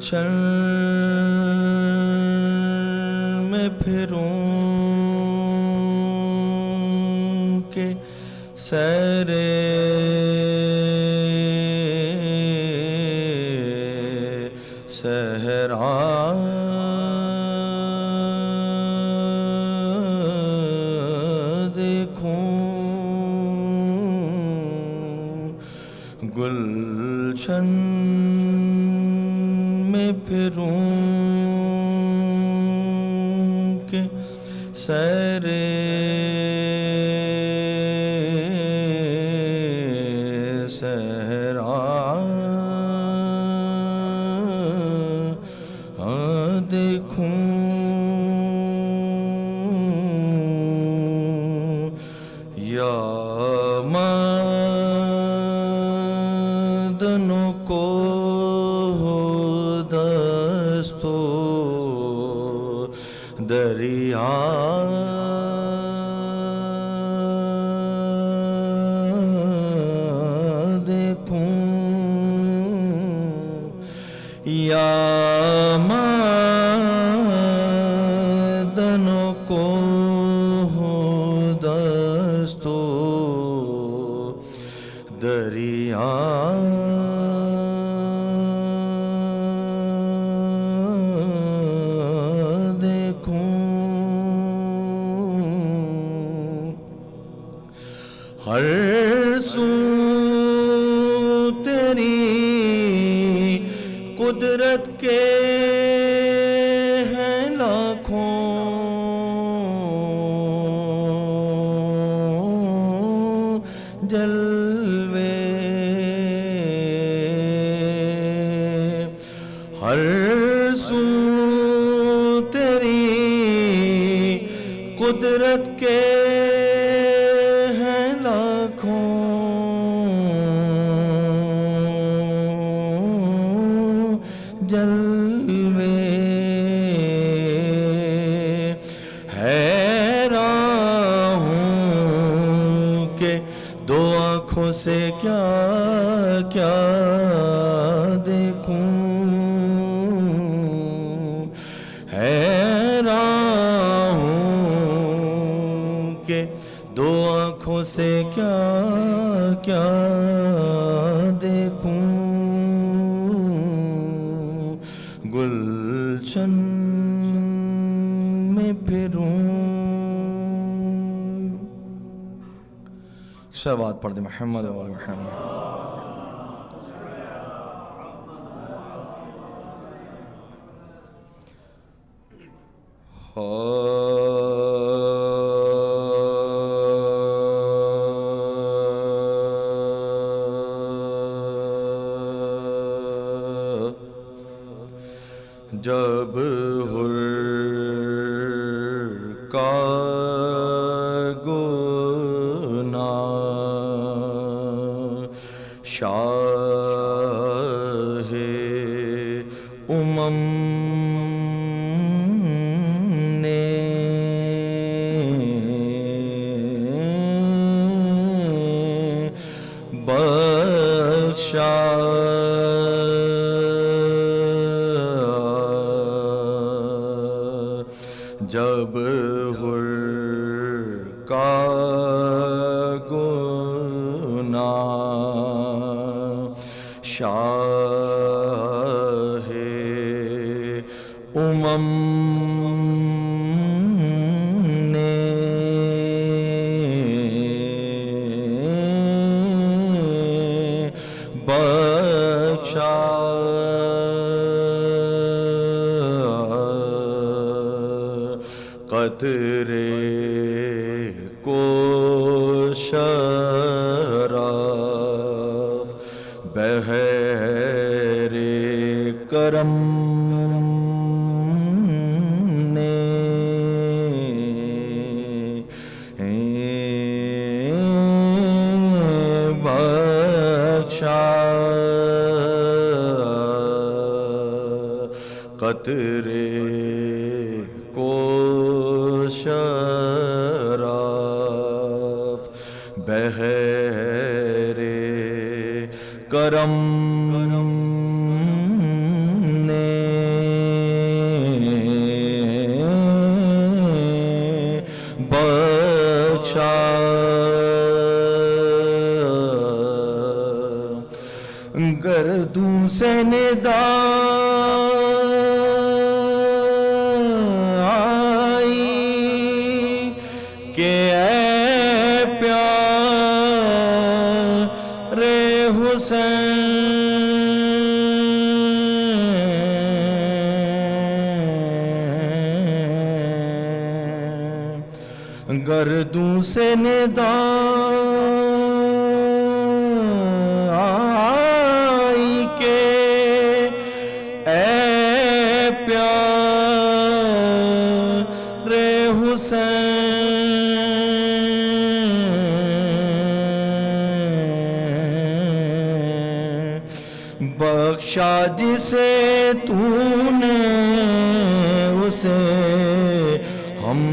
گلشن میں پھروں کہ سیر صحرا گلشن میں پھروں کہ سیر صحرا دیکھوں یا مدنوں کو دستو دریا دیکھوں یا مدنوں کو دستو دریا دیکھوں ہر سو تیری قدرت کے ہیں لاکھوں جلوے ہر سو تیری قدرت کے ہیں لاکھوں جلوے حیران ہوں کہ دو آنکھوں سے کیا کیا دیکھوں حیران ہوں کہ دو آنکھوں سے کیا کیا دیکھوں گلشن میں پھروں صلوات پڑھ دے محمد و آل محمد جب حر کا گناہ شاہ امم نے بخشا جب حر کا گناہ شاہ امم نے بخشا قطرے کو شرف بحر کرم نے بخشا قطرے کو شرف بحر کرم نے سے ندا آئی کہ اے پیارے حسین گردوں سے ندا آئی کہ اے پیارے حسین بخشا جسے تو نے اسے ہم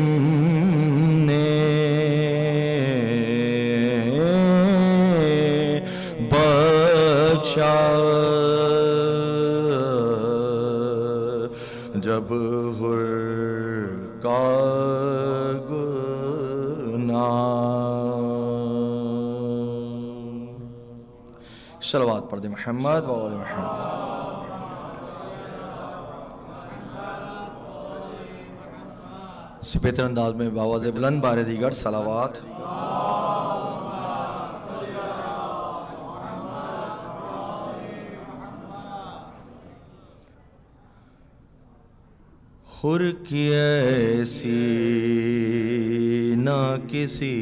جب حر کا گناہ صلوات پڑھ دے محمد و آل محمد اسی بہتر انداز میں باواز بلند بار دیگر صلوات حر کی ایسی نہ کسی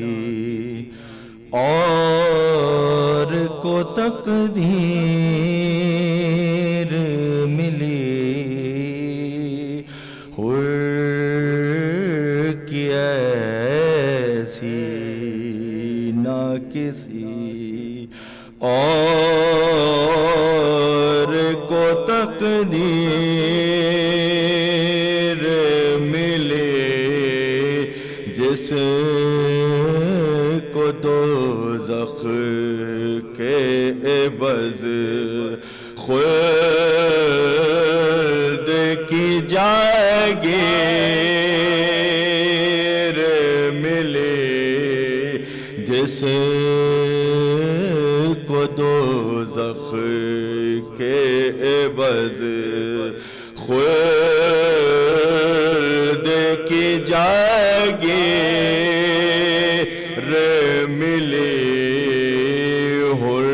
اور کو تقدیر ملی حر کی ایسی نہ کسی اور کو تقدیر جس کو دوزخ کے عوض خلد کی جاگیر ملے جس کو دوزخ کے عوض خلد کی جاگیر ملی حر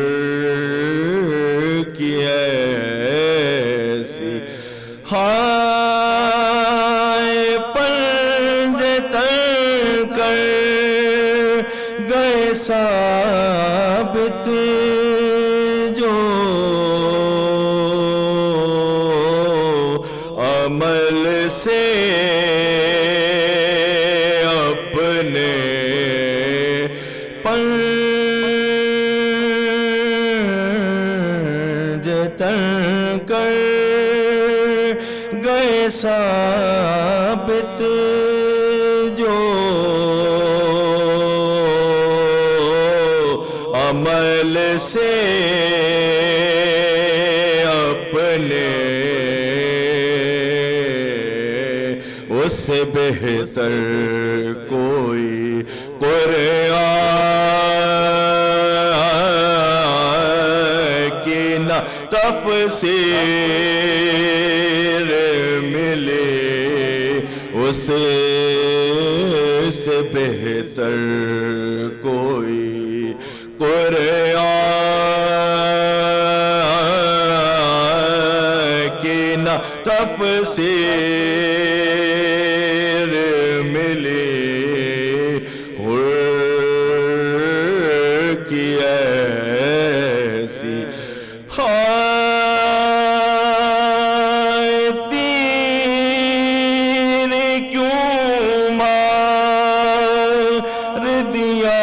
کی ایسی ہائے پنج تر کر گئے ثابت جو عمل سے اپنے پنج تر کر گئے ثابت جو عمل سے اپنے اس سے بہتر کوئی قرآن کی نہ تفسیر ملے اس سے بہتر کوئی قرآن کی نہ تفسیر ملی حر کی ایسی ہائے تیر کیوں مار دیا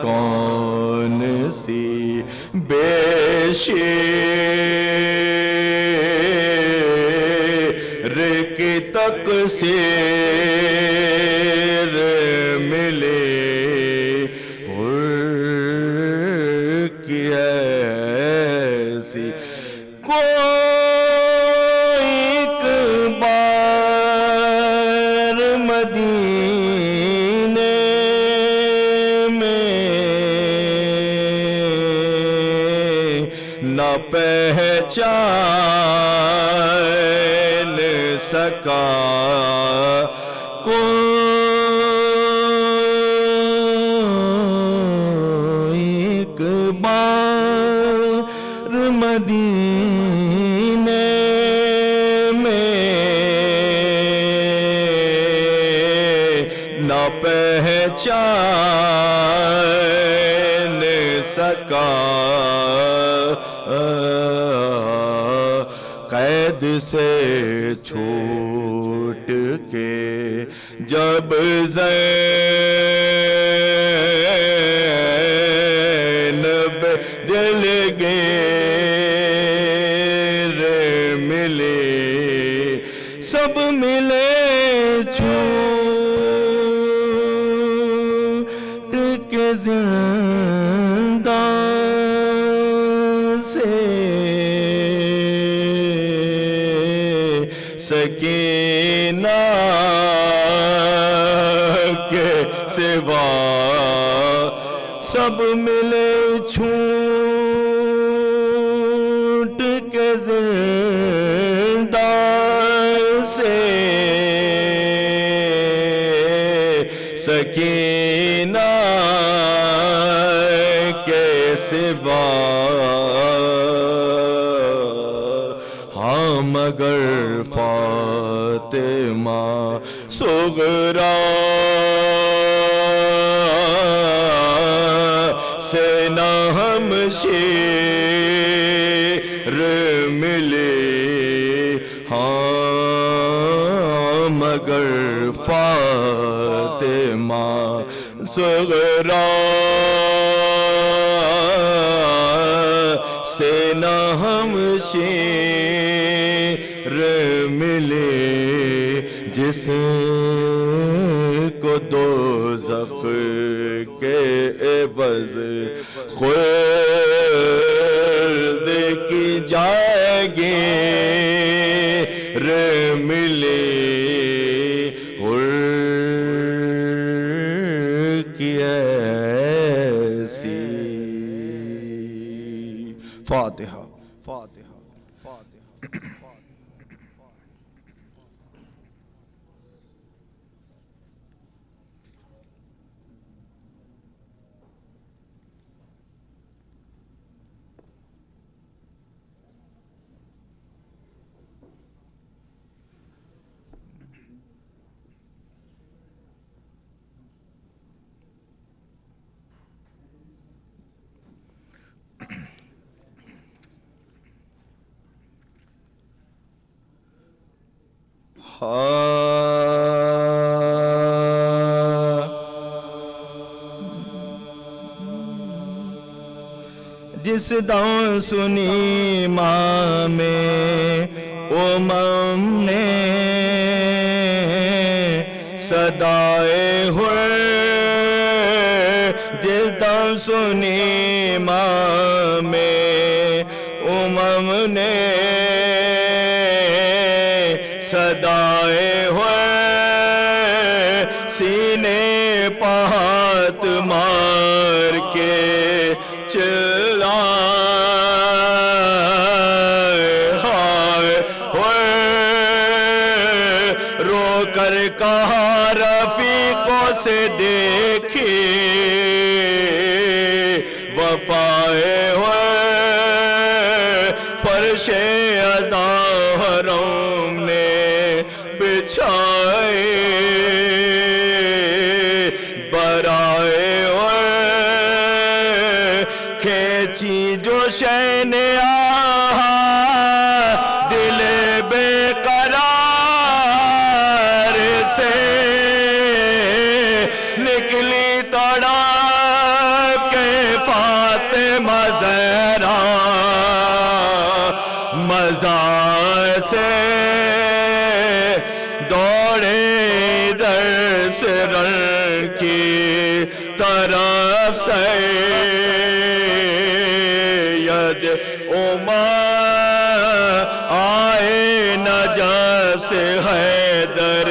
کون سی بے شیر کی تقصیر ملے حر کی ایسی کوئی ایک بار مدینے میں نہ پہچان سکا کوئی ایک بار مدینے میں نہ پہچان سکا قید سے چھوٹ کے جب زینب دلگیر ملے سب ملے چھوٹ کے زندہ سے سکینہ کے سوا سب ملے چھوٹ کے زندہ سے سکینہ کے سوا ہاں مگر فاطمہ صغریٰ سے نہ ہم شیر ملے ہاں مگر فاطمہ صغریٰ سے نہ ہم شیر ملے جس کو دوزخ کے عوض خلد کی جاگیر ملے حر کی ایسی فاتحہ فاتحہ فاتحہ جس داں سنی امام امم نے صدائے حر جس داں سنی امام امم نے صدائے حر سینے پہ ہاتھ مار کے کہا رفیقوں سے دیکھے وفائے ہوئے فرش ازاہروں نے بچھائے برائے ہوئے کھینچی جو شین آہا دل بے نکلی تڑا سے دوڑے ادھر سے رن کی طرف سید عمر آئے نجف سے حیدر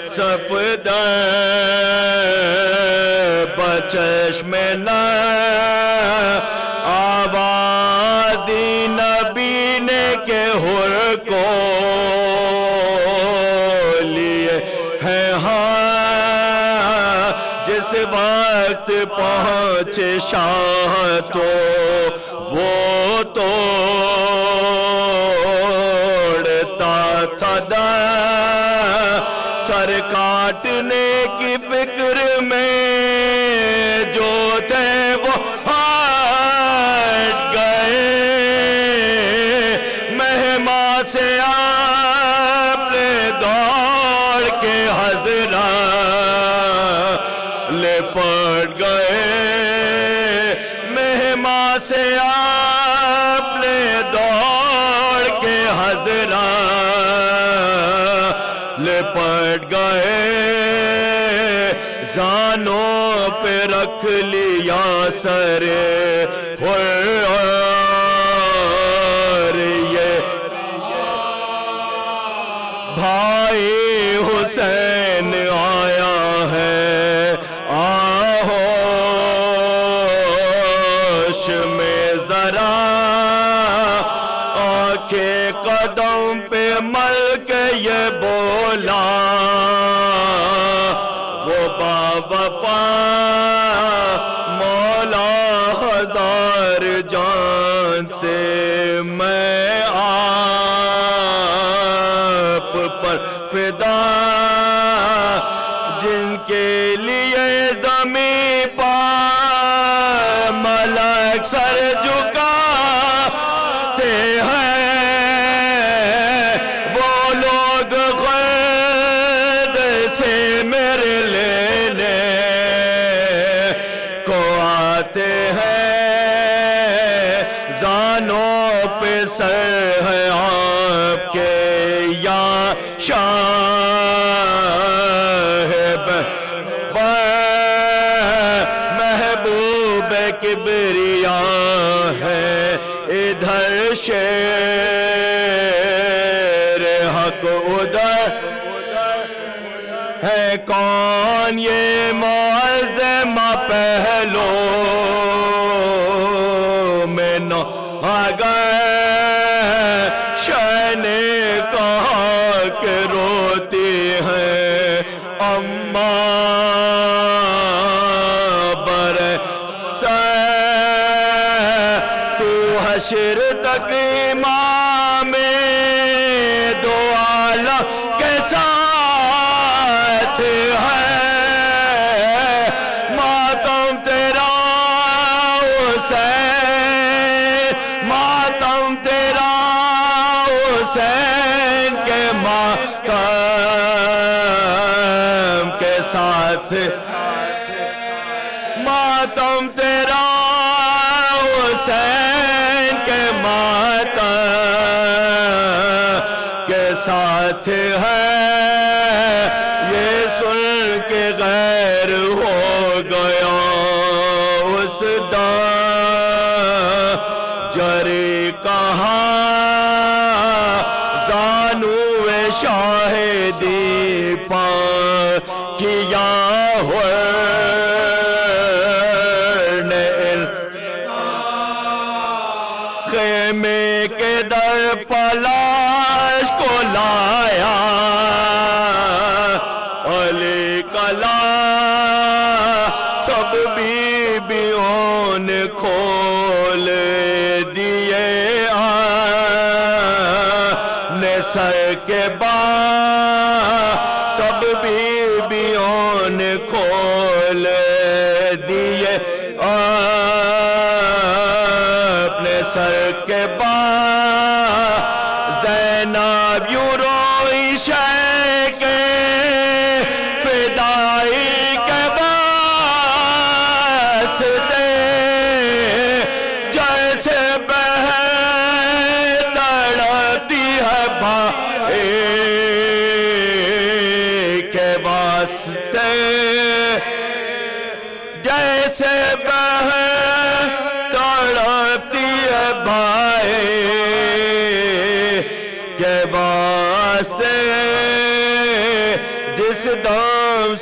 صفدر بچشم آواز دی نبی نے کہ حر کو لیے ہے ہاں جس وقت پہنچے شاہ تو وہ توڑتا تھا سر کاٹنے کی فکر میں جو تھے وہ ہٹ گئے مہما سے آپ نے دوڑ کے حضرات لپٹ گئے مہما سے آپ نے دوڑ کے حضرات لپٹ گئے زانوں پہ رکھ لیا سر اور یہ بھائی حسین آیا ہے آہوش میں ذرا آنکھیں قدم پہ مل کے یہ بولا وہ باوفا مولا ہزار جان سے میں آپ پر فدا جن کے لیے زمین پر ملک سر جھکاتے ہیں وہ لوگ غد سے میرے لینے کو آتے ہیں زانوں پہ سر ہے آپ کے یا شاہ محبوب کبریا ہے ادھر شیر حق ادھر ہے کون یہ معظمہ پہلو میں نہ آگئے شاہ نے کہا کہ روتی ہے اماں تو حشر تک امام دو عالم کے ساتھ ہے ماتم تیرا حسین ماتم تیرا حسین کے ماتم کے ساتھ ماتم تیرا حسین کے ماتم کے ساتھ ہے یہ سن کے غیر ہو گیا اس جری کہا زانو شاہدی پا کیا خیمے کے در پلاش کو لایا علی کلا سب بیبیوں نے کھول دیے نے سر کے بعد سب بیبیوں نے کھول دیے اپنے سر کے بعد زینب یوں روئی شے کے فدائی کے واسطے جیسے بہن تڑپتی ہے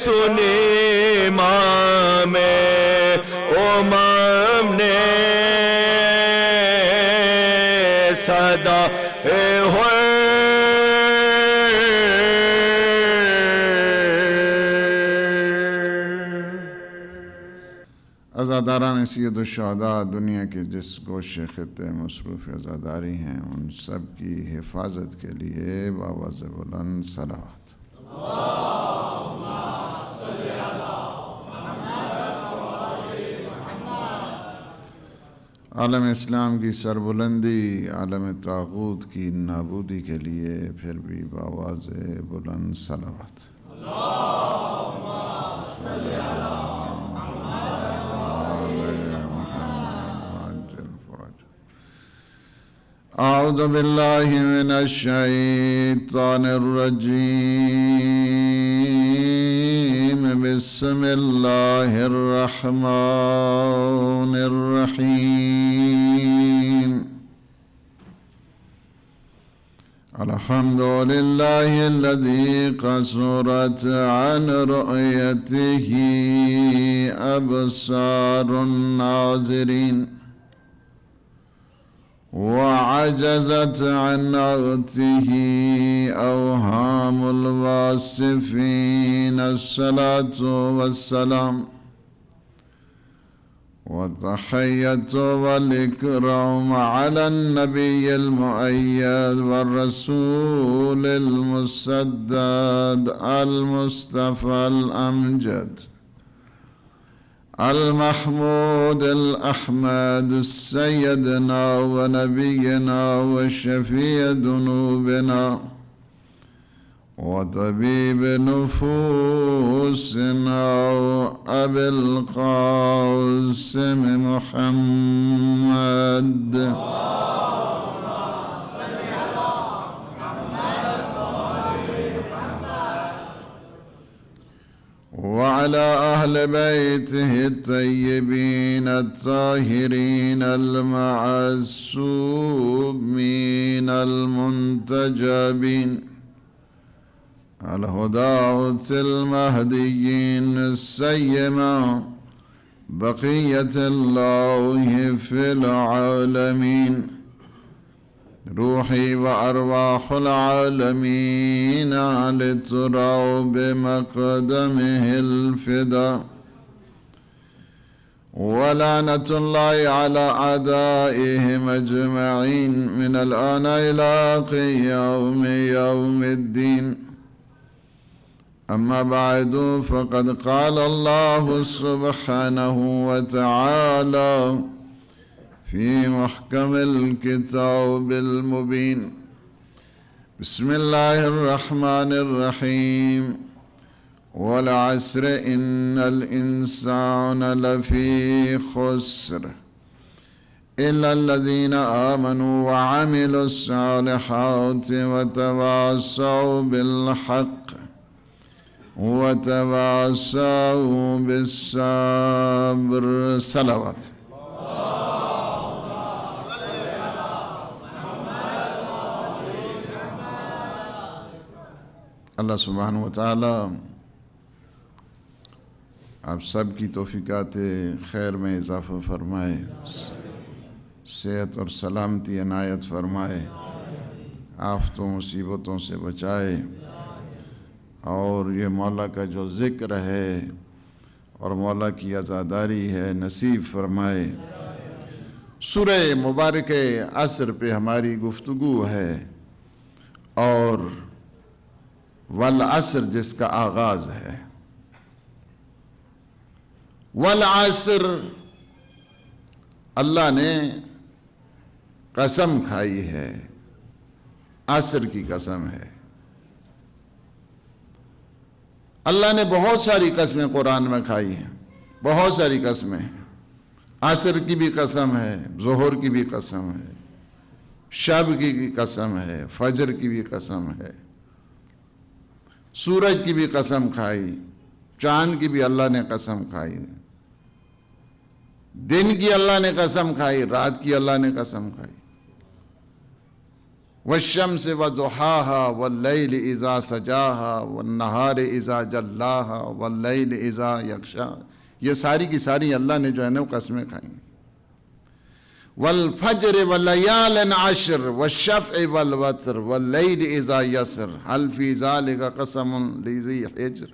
سنی امام امم نے صدا عزاداران سید الشہداء دنیا کے جس گوشے خطے مصروف عزاداری ہیں ان سب کی حفاظت کے لیے بآواز بلند صلوات۔ عالم اسلام کی سربلندی، عالم طاغوت کی نابودی کے لیے پھر بھی بآواز بلند صلوات۔ اعوذ باللہ من الشیطان الرجیم بسم اللہ الرحمن الرحیم الحمد للہ الذی قصرت عن رؤیته ابصار الناظرین وعجزت عن عرته أوهام الواصفين الصلاة والسلام وتحية والإكرام على النبي المؤيد والرسول المسدد المصطفى الأمجد المحمود الأحمد سيدنا ونبينا وشفيع ذنوبنا وطبيب نفوسنا وأبي القاسم محمد وعلى أهل بيته الطيبين الطاهرين المعصومين المنتجبين الهداة المهديين السيما بقية الله في العالمين روحي وأرواح العالمين لتروا بمقدمه الفدا ولعنة الله على أعدائهم أجمعين من الآن إلى قيام يوم الدين أما بعد فقد قال الله سبحانه وتعالى في محكم الكتاب المبين بسم الله الرحمن الرحيم والعصر إن الإنسان لفي خسر إلا الذين آمنوا وعملوا الصالحات وتواصوا بالحق وتواصوا بالصبر صلوات۔ اللہ سبحانہ وتعالی آپ سب کی توفیقات خیر میں اضافہ فرمائے، صحت اور سلامتی عنایت فرمائے، آفتوں مصیبتوں سے بچائے، اور یہ مولا کا جو ذکر ہے اور مولا کی عزاداری ہے نصیب فرمائے۔ سورہ مبارک عصر پہ ہماری گفتگو ہے، اور والعصر جس کا آغاز ہے۔ والعصر اللہ نے قسم کھائی ہے، عصر کی قسم ہے۔ اللہ نے بہت ساری قسمیں قرآن میں کھائی ہیں، بہت ساری قسمیں۔ عصر کی بھی قسم ہے، ظہر کی بھی قسم ہے، شب کی بھی قسم ہے، فجر کی بھی قسم ہے، سورج کی بھی قسم کھائی، چاند کی بھی اللہ نے قسم کھائی، دن کی اللہ نے قسم کھائی، رات کی اللہ نے قسم کھائی۔ والشمس وضحاها واللیل اذا سجاها والنہار اذا جلاها واللیل اذا یغشا، یہ ساری کی ساری اللہ نے جو ہے نا وہ قسمیں کھائیں. والفجر ولیال عشر والشفع والوتر واللیل اذا یسر هل فی ذلک قسم لذی حجر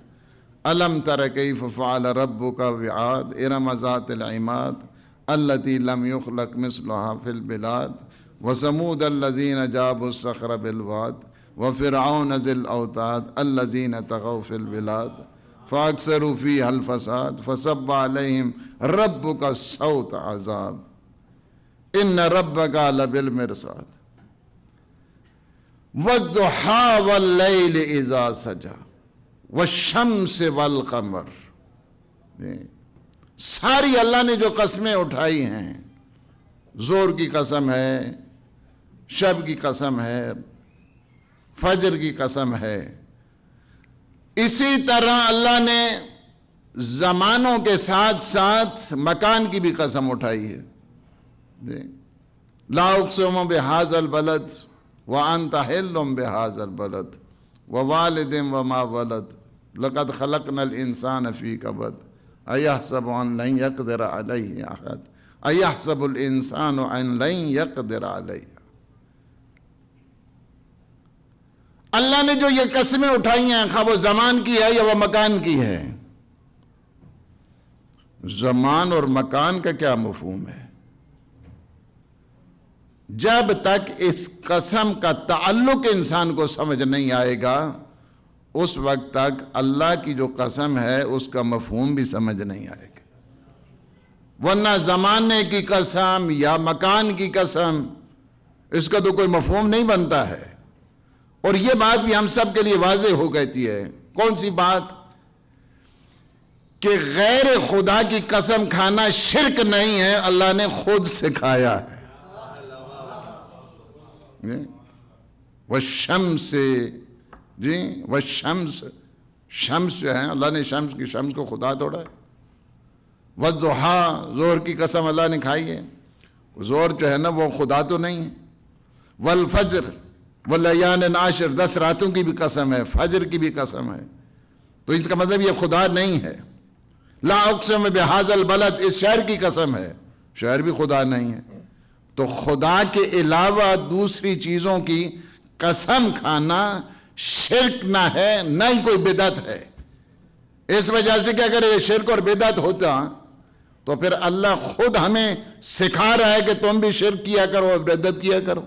الم تر کیف فعل ربک بعاد ارم ذات العماد التی لم یخلق مثلها فی البلاد وثمود الذین جابوا الصخر بالواد وفرعون ذی الاوتاد الذین طغوا فی البلاد فاکثروا فیہا الفساد فصب علیہم ربک صوت عذاب ان ربک لبالمرصاد والضحی واللیل اذا سجا والشمس والقمر. ساری اللہ نے جو قسمیں اٹھائی ہیں، زور کی قسم ہے، شب کی قسم ہے، فجر کی قسم ہے، اسی طرح اللہ نے زمانوں کے ساتھ ساتھ مکان کی بھی قسم اٹھائی ہے. لا اقسم بہذا البلد وانت حل بہذا البلد ووالد وما ولد لقد خلقنا الانسان فی کبد ایحسب ان لن یقدر علیہ احد ایحسب الانسان ان لن یقدر علیہ. اللہ نے جو یہ قسمیں اٹھائی ہیں، خواہ وہ زمان کی ہے یا وہ مکان کی ہے. زمان اور مکان کا کیا مفہوم ہے؟ جب تک اس قسم کا تعلق انسان کو سمجھ نہیں آئے گا، اس وقت تک اللہ کی جو قسم ہے اس کا مفہوم بھی سمجھ نہیں آئے گا. ورنہ زمانے کی قسم یا مکان کی قسم، اس کا تو کوئی مفہوم نہیں بنتا ہے. اور یہ بات بھی ہم سب کے لیے واضح ہو گئی ہے. کون سی بات؟ کہ غیر خدا کی قسم کھانا شرک نہیں ہے، اللہ نے خود سکھایا ہے. والشمس، جی والشمس، شمس جو ہے اللہ نے شمس کو خدا توڑا ہے. والضحی، زور کی قسم اللہ نے کھائی ہے، زور جو ہے نا وہ خدا تو نہیں ہے. والفجر واللیال عشر، 10 راتوں کی بھی قسم ہے، فجر کی بھی قسم ہے. تو اس کا مطلب یہ خدا نہیں ہے. لا اقسم بہذا البلد، اس شہر کی قسم ہے، شہر بھی خدا نہیں ہے. تو خدا کے علاوہ دوسری چیزوں کی قسم کھانا شرک نہ ہے، نہ ہی کوئی بدعت ہے. اس وجہ سے کہ اگر یہ شرک اور بدعت ہوتا تو پھر اللہ خود ہمیں سکھا رہا ہے کہ تم بھی شرک کیا کرو اور بدعت کیا کرو.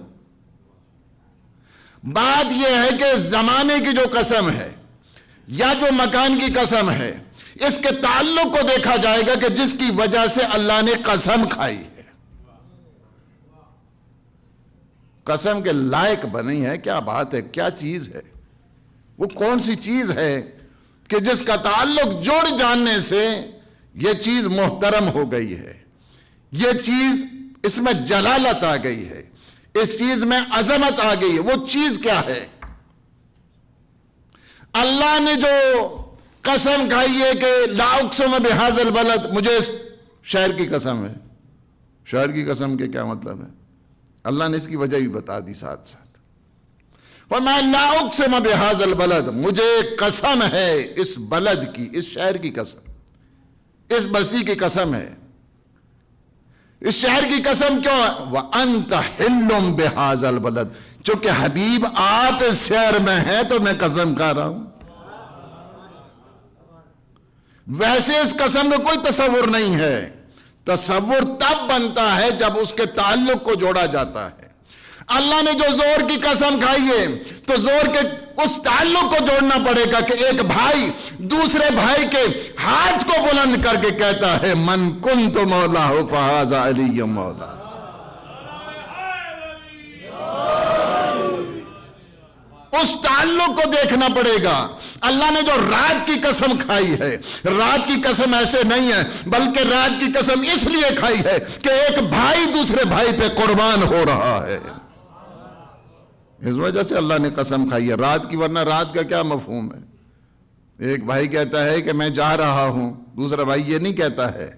بات یہ ہے کہ زمانے کی جو قسم ہے یا جو مکان کی قسم ہے، اس کے تعلق کو دیکھا جائے گا کہ جس کی وجہ سے اللہ نے قسم کھائی ہے. قسم کے لائق بنی ہے، کیا بات ہے، کیا چیز ہے، وہ کون سی چیز ہے کہ جس کا تعلق جوڑ جاننے سے یہ چیز محترم ہو گئی ہے، یہ چیز اس میں جلالت آ گئی ہے، اس چیز میں عظمت آ گئی ہے. وہ چیز کیا ہے؟ اللہ نے جو قسم کھائی ہے کہ لا اقسم بہذا البلد، مجھے اس شہر کی قسم ہے. شہر کی قسم کے کیا مطلب ہے؟ اللہ نے اس کی وجہ بھی بتا دی ساتھ ساتھ. فرمایا لا اقسم بہذا البلد، مجھے قسم ہے اس بلد کی، اس شہر کی قسم، اس بستی کی قسم ہے. اس شہر کی قسم کیوں ہے؟ وَأَنْتَ حِلٌّ بِهَذَا الْبَلَدِ، چونکہ حبیب آپ اس شہر میں ہیں تو میں قسم کھا رہا ہوں. ویسے اس قسم میں کوئی تصور نہیں ہے. تصور تب بنتا ہے جب اس کے تعلق کو جوڑا جاتا ہے. اللہ نے جو زور کی قسم کھائی ہے تو زور کے اس تعلق کو جوڑنا پڑے گا کہ ایک بھائی دوسرے بھائی کے ہاتھ کو بلند کر کے کہتا ہے من کنت مولا فہذا علی مولا. اس تعلق کو دیکھنا پڑے گا. اللہ نے جو رات کی قسم کھائی ہے، رات کی قسم ایسے نہیں ہے بلکہ رات کی قسم اس لیے کھائی ہے کہ ایک بھائی دوسرے بھائی پہ قربان ہو رہا ہے. اس وجہ سے اللہ نے قسم کھائی ہے رات کی. ورنہ رات کا کیا مفہوم ہے؟ ایک بھائی کہتا ہے کہ میں جا رہا ہوں، دوسرا بھائی یہ نہیں کہتا ہے.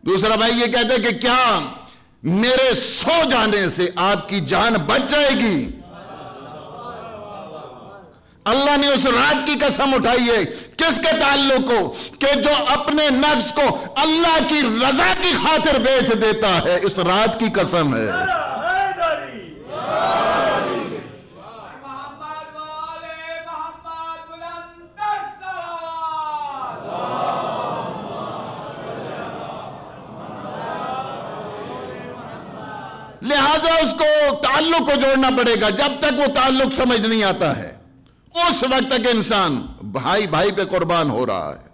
دوسرا بھائی یہ کہتا ہے کہ کیا میرے سو جانے سے آپ کی جان بچ جائے گی؟ اللہ نے اس رات کی قسم اٹھائی ہے کس کے تعلق کو؟ کہ جو اپنے نفس کو اللہ کی رضا کی خاطر بیچ دیتا ہے، اس رات کی قسم ہے۔ لہذا اس کو تعلق کو جوڑنا پڑے گا۔ جب تک وہ تعلق سمجھ نہیں آتا ہے اس وقت تک انسان بھائی بھائی پہ قربان ہو رہا ہے،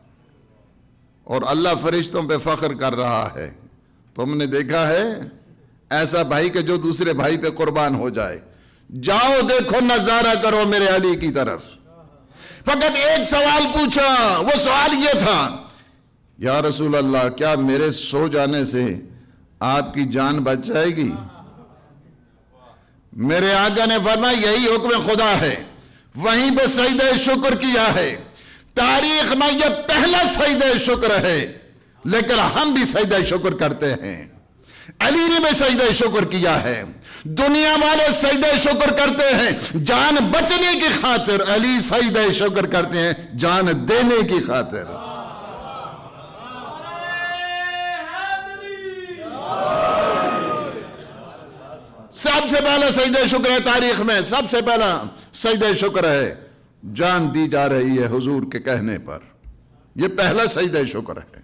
اور اللہ فرشتوں پہ فخر کر رہا ہے۔ تم نے دیکھا ہے ایسا بھائی کہ جو دوسرے بھائی پہ قربان ہو جائے؟ جاؤ دیکھو، نظارہ کرو میرے علی کی طرف۔ فقط ایک سوال پوچھا، وہ سوال یہ تھا، یا رسول اللہ کیا میرے سو جانے سے آپ کی جان بچ جائے گی؟ میرے آقا نے فرمایا یہی حکم خدا ہے۔ وہیں پہ سجدہ شکر کیا ہے۔ تاریخ میں یہ پہلا سجدہ شکر ہے، لیکن ہم بھی سجدہ شکر کرتے ہیں۔ علی نے بھی سجدہ شکر کیا ہے۔ دنیا والے سجدہ شکر کرتے ہیں جان بچنے کی خاطر، علی سجدہ شکر کرتے ہیں جان دینے کی خاطر۔ سب سے پہلا سجدہ شکر ہے تاریخ میں، سب سے پہلا سجدہ شکر ہے جان دی جا رہی ہے حضور کے کہنے پر، یہ پہلا سجدہ شکر ہے۔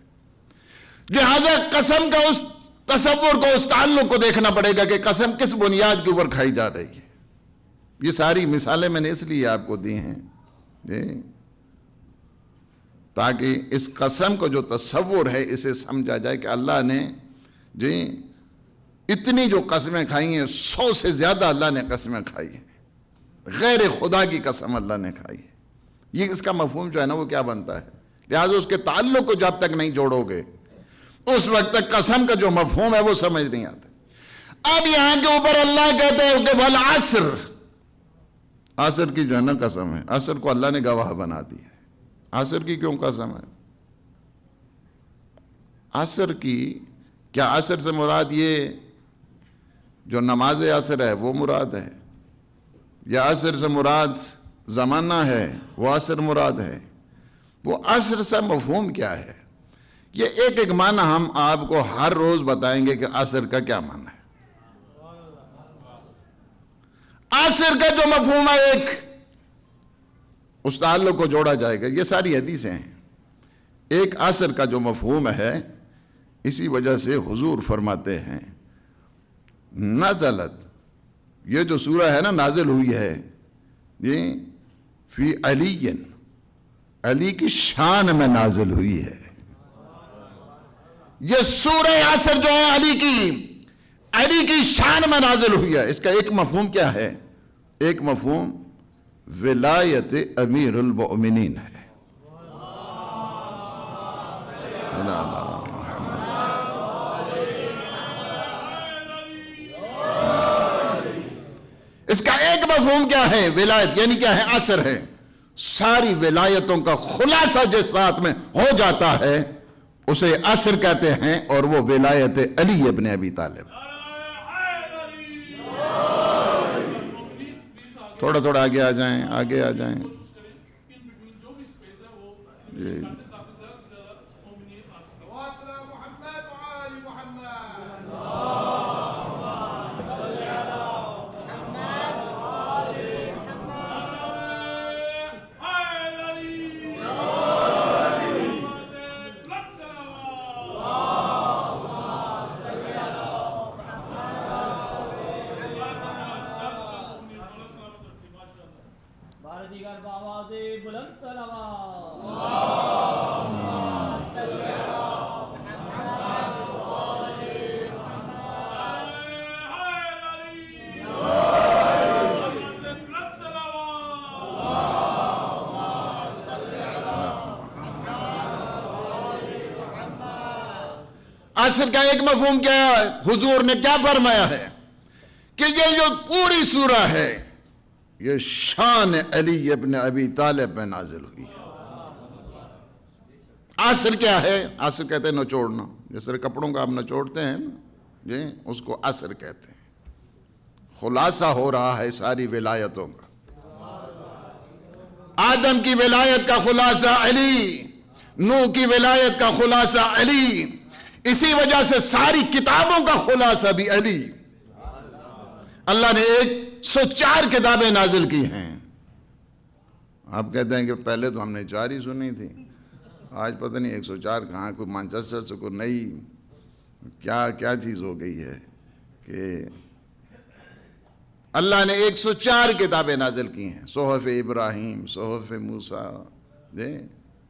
لہذا قسم کا اس تصور کو، اس تعلق کو دیکھنا پڑے گا کہ قسم کس بنیاد کے اوپر کھائی جا رہی ہے۔ یہ ساری مثالیں میں نے اس لیے آپ کو دی ہیں تاکہ اس قسم کو جو تصور ہے اسے سمجھا جائے کہ اللہ نے اتنی جو قسمیں کھائی ہیں، 100 سے زیادہ اللہ نے قسمیں کھائی ہیں، غیر خدا کی قسم اللہ نے کھائی ہے۔ یہ اس کا مفہوم جو ہے نا وہ کیا بنتا ہے؟ لہذا اس کے تعلق کو جب تک نہیں جوڑو گے اس وقت تک قسم کا جو مفہوم ہے وہ سمجھ نہیں آتا۔ اب یہاں کے اوپر اللہ کہتے ہیں کہ والعصر، عصر کی جو ہے نا قسم ہے، عصر کو اللہ نے گواہ بنا دی ہے۔ عصر کی کیوں قسم ہے؟ عصر کی کیا عصر سے مراد یہ جو نماز عصر ہے وہ مراد ہے، یا عصر سے مراد زمانہ ہے وہ عصر مراد ہے؟ وہ عصر سے مفہوم کیا ہے؟ یہ ایک ایک معنی ہم آپ کو ہر روز بتائیں گے کہ عصر کا کیا معنی ہے۔ عصر کا جو مفہوم ہے ایک، اس تعلق کو جوڑا جائے گا۔ یہ ساری حدیثیں ہیں۔ ایک عصر کا جو مفہوم ہے، اسی وجہ سے حضور فرماتے ہیں نزلت، یہ جو سورہ ہے نا نازل ہوئی ہے، یہ فی علی، علی کی شان میں نازل ہوئی ہے۔ یہ سورہ عصر جو ہے علی کی شان میں نازل ہوئی ہے۔ اس کا ایک مفہوم کیا ہے؟ ایک مفہوم ولایت امیر المؤمنین ہے۔ اس کا ایک مفہوم کیا ہے؟ ولایت یعنی کیا ہے؟ عصر ہے۔ ساری ولایتوں کا خلاصہ جس رات میں ہو جاتا ہے اسے عصر کہتے ہیں، اور وہ ولایت علی ابن ابی طالب۔ تھوڑا تھوڑا آگے آ جائیں، آگے آ جائیں۔ جی بلند صلوات عصر کا ایک مفہوم کیا ہے؟ حضور نے کیا فرمایا ہے کہ یہ جو پوری سورہ ہے یہ شان علی ابن ابی طالب میں نازل ہوئی ہے۔ عصر کیا ہے؟ عصر کہتے ہیں نچوڑنا، جس طرح کپڑوں کا آپ نچوڑتے ہیں نا، اس کو عصر کہتے ہیں۔ خلاصہ ہو رہا ہے ساری ولایتوں کا۔ آدم کی ولایت کا خلاصہ علی، نوح کی ولایت کا خلاصہ علی، اسی وجہ سے ساری کتابوں کا خلاصہ بھی علی۔ اللہ نے 104 کتابیں نازل کی ہیں۔ آپ کہتے ہیں کہ پہلے تو ہم نے 4 ہی سنی تھی، آج پتہ نہیں 104 کہاں، کوئی مانچسٹر سے کوئی نئی کیا چیز ہو گئی ہے کہ اللہ نے 104 کتابیں نازل کی ہیں۔ صحف ابراہیم، صحف موسیٰ،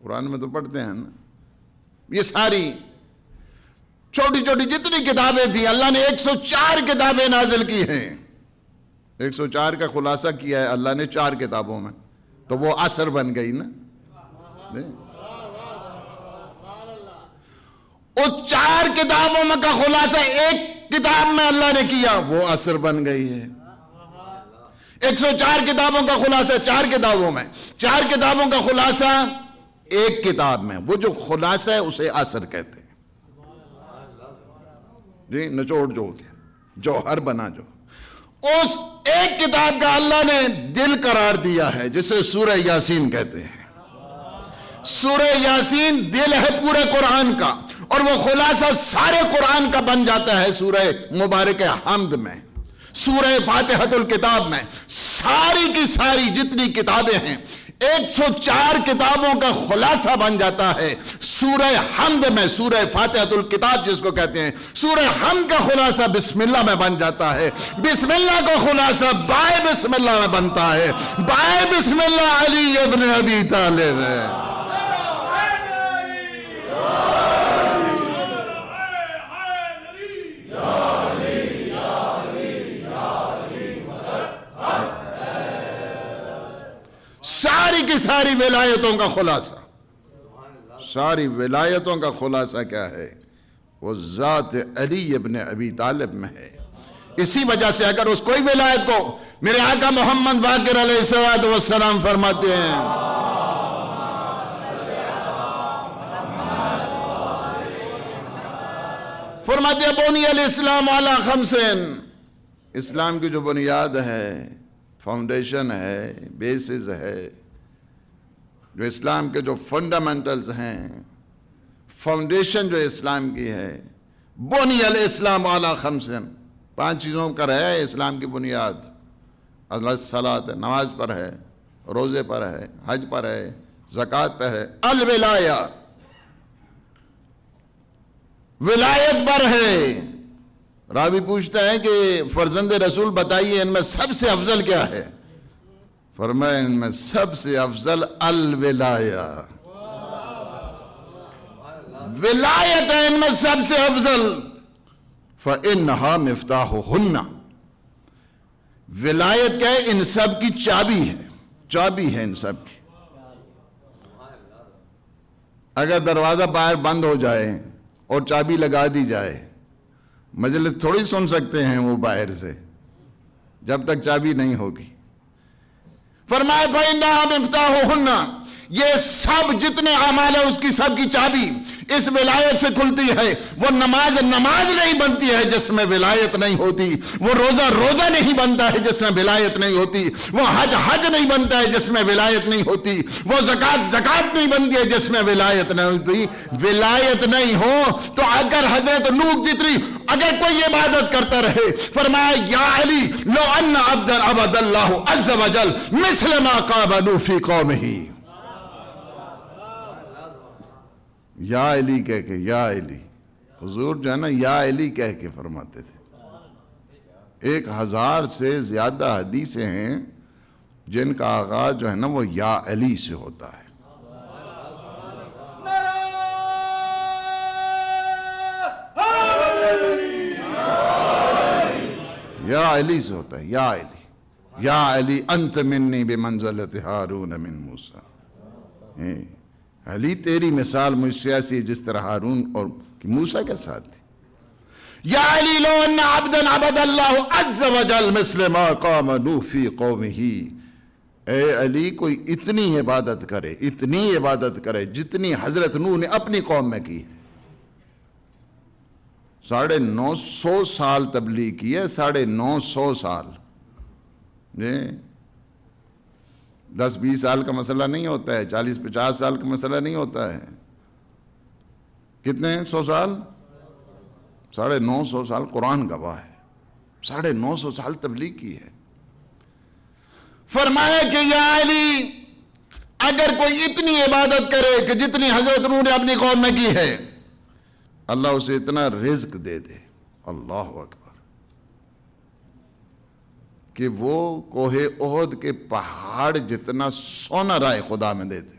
قرآن میں تو پڑھتے ہیں نا، یہ ساری چھوٹی چھوٹی جتنی کتابیں تھیں اللہ نے 104 کتابیں نازل کی ہیں۔ 104 کا خلاصہ کیا ہے اللہ نے 4 کتابوں میں، تو وہ عصر بن گئی نا۔ اس 4 کتابوں میں کا خلاصہ ایک کتاب میں اللہ نے کیا، وہ عصر بن گئی ہے۔ 104 کتابوں کا خلاصہ 4 کتابوں میں، 4 کتابوں کا خلاصہ ایک کتاب میں، وہ جو خلاصہ ہے اسے عصر کہتے ہیں جی، نچوڑ جوہر بنا جو۔ اس ایک کتاب کا اللہ نے دل قرار دیا ہے جسے سورہ یاسین کہتے ہیں۔ سورہ یاسین دل ہے پورے قرآن کا، اور وہ خلاصہ سارے قرآن کا بن جاتا ہے سورہ مبارک حمد میں، سورہ فاتحۃ الکتاب میں۔ ساری کی ساری جتنی کتابیں ہیں 104 کتابوں کا خلاصہ بن جاتا ہے سورہ حمد میں، سورہ فاتحۃ الکتاب جس کو کہتے ہیں۔ سورہ حمد کا خلاصہ بسم اللہ میں بن جاتا ہے، بسم اللہ کا خلاصہ بائے بسم اللہ میں بنتا ہے، بائے بسم اللہ علی ابن ابی طالب ہے۔ ساری کی ساری ولایتوں کا خلاصہ، ساری ولایتوں کا خلاصہ کیا ہے؟ وہ ذات علی ابن ابی طالب میں ہے۔ اسی وجہ سے اگر اس کوئی ولایت کو میرے آقا محمد باقر علیہ السلام فرماتے ہیں، فرماتے ہیں بنی الاسلام علی خمسین، اسلام کی جو بنیاد ہے، فاؤنڈیشن ہے، بیسز ہے، جو اسلام کے جو فنڈامنٹلز ہیں، فاؤنڈیشن جو اسلام کی ہے، بنی الاسلام علی خمسین، 5 چیزوں کا ہے اسلام کی بنیاد۔ الصلاۃ، نماز پر ہے، روزے پر ہے، حج پر ہے، زکوٰۃ پر ہے، الولایہ، ولایت پر ہے۔ راوی پوچھتا ہے کہ فرزند رسول بتائیے ان میں سب سے افضل کیا ہے؟ فرمایا ان میں سب سے افضل الولایہ، ولایت ہے ان میں سب سے افضل۔ فَإِنَّهَا مِفْتَاحُهُنَّ، ولایت کیا ہے؟ ان سب کی چابی ہے، چابی ہے ان سب کی۔ اگر دروازہ باہر بند ہو جائے اور چابی لگا دی جائے، مجلس تھوڑی سن سکتے ہیں وہ باہر سے جب تک چابی نہیں ہوگی۔ فرمایا فَإِنَّهَا مِفْتَاحُهُنَّ، یہ سب جتنے اعمال ہیں اس کی سب کی چابی اس ولایت سے کھلتی ہے۔ وہ نماز نہیں بنتی ہے جس میں ولایت نہیں ہوتی، وہ روزہ نہیں بنتا ہے جس میں ولایت نہیں ہوتی، وہ حج نہیں بنتا ہے جس میں ولایت نہیں ہوتی، وہ زکوٰۃ نہیں بنتی ہے جس میں ولایت نہیں ہوتی۔ ولایت نہیں ہو تو اگر حضرت نوح جتنی اگر کوئی عبادت کرتا رہے، فرمایا یا علی لو ان عبدا عبد اللہ عز وجل مثل ما قام نوح فی قومہ، یا علی کہہ کے، یا علی، حضور جو ہے نا یا علی کہہ کے فرماتے تھے۔ 1000 سے زیادہ حدیثیں ہیں جن کا آغاز جو ہے نا وہ یا علی سے ہوتا ہے۔ یا علی سے ہوتا ہے، یا علی، یا علی انت منی بمنزلت ہارون من موسیٰ، علی تیری مثال مجھ سے ایسی جس طرح ہارون اور موسیٰ کے ساتھ تھی۔ یا علی لو ان عبدا عبد اللہ عز وجل مثل ما قام نوح فی قومہ، اے علی کوئی اتنی عبادت کرے جتنی حضرت نوح نے اپنی قوم میں کی ہے۔ 950 سال تبلیغ کی ہے، 950 سال، 10-20 سال کا مسئلہ نہیں ہوتا ہے، 40-50 سال کا مسئلہ نہیں ہوتا ہے. کتنے 100 سال؟ 950 سال قرآن گواہ ہے. 950 سال تبلیغ کی ہے. فرمایا کہ یا علی اگر کوئی اتنی عبادت کرے کہ جتنی حضرت نوح نے اپنی قوم میں کی ہے، اللہ اسے اتنا رزق دے دے، اللہ اکبر، کہ وہ کوہ احد کے پہاڑ جتنا سونا رائے خدا میں دے دے.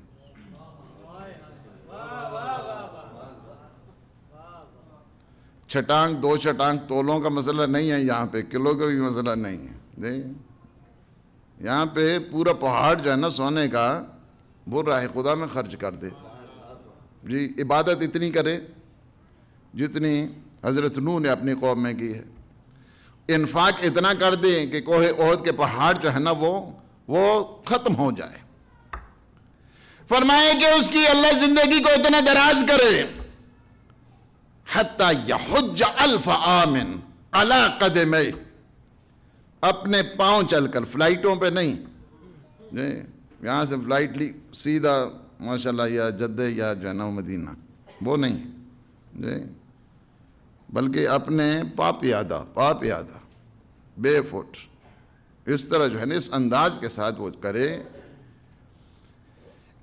چھٹانک 2 چھٹانک تولوں کا مسئلہ نہیں ہے یہاں پہ، کلو کا بھی مسئلہ نہیں ہے. یہاں پہ پورا پہاڑ جو ہے نا سونے کا، وہ راہ خدا میں خرچ کر دے. جی عبادت اتنی کرے جتنی حضرت نوح نے اپنی قوم میں کی ہے. انفاق اتنا کر دیں کہ کوہ احد کے پہاڑ جو ہے نا وہ ختم ہو جائے. فرمائے کہ اس کی اللہ زندگی کو اتنا دراز کرے حتی یحج 1000 عام علی قدمی، اپنے پاؤں چل کر، فلائٹوں پہ نہیں. یہاں سے فلائٹ لی سیدھا ماشاءاللہ یا جدہ یا جو ہے نا مدینہ، وہ نہیں جی، بلکہ اپنے پاپیادہ بے فٹ، اس طرح جو ہے نا اس انداز کے ساتھ وہ کرے.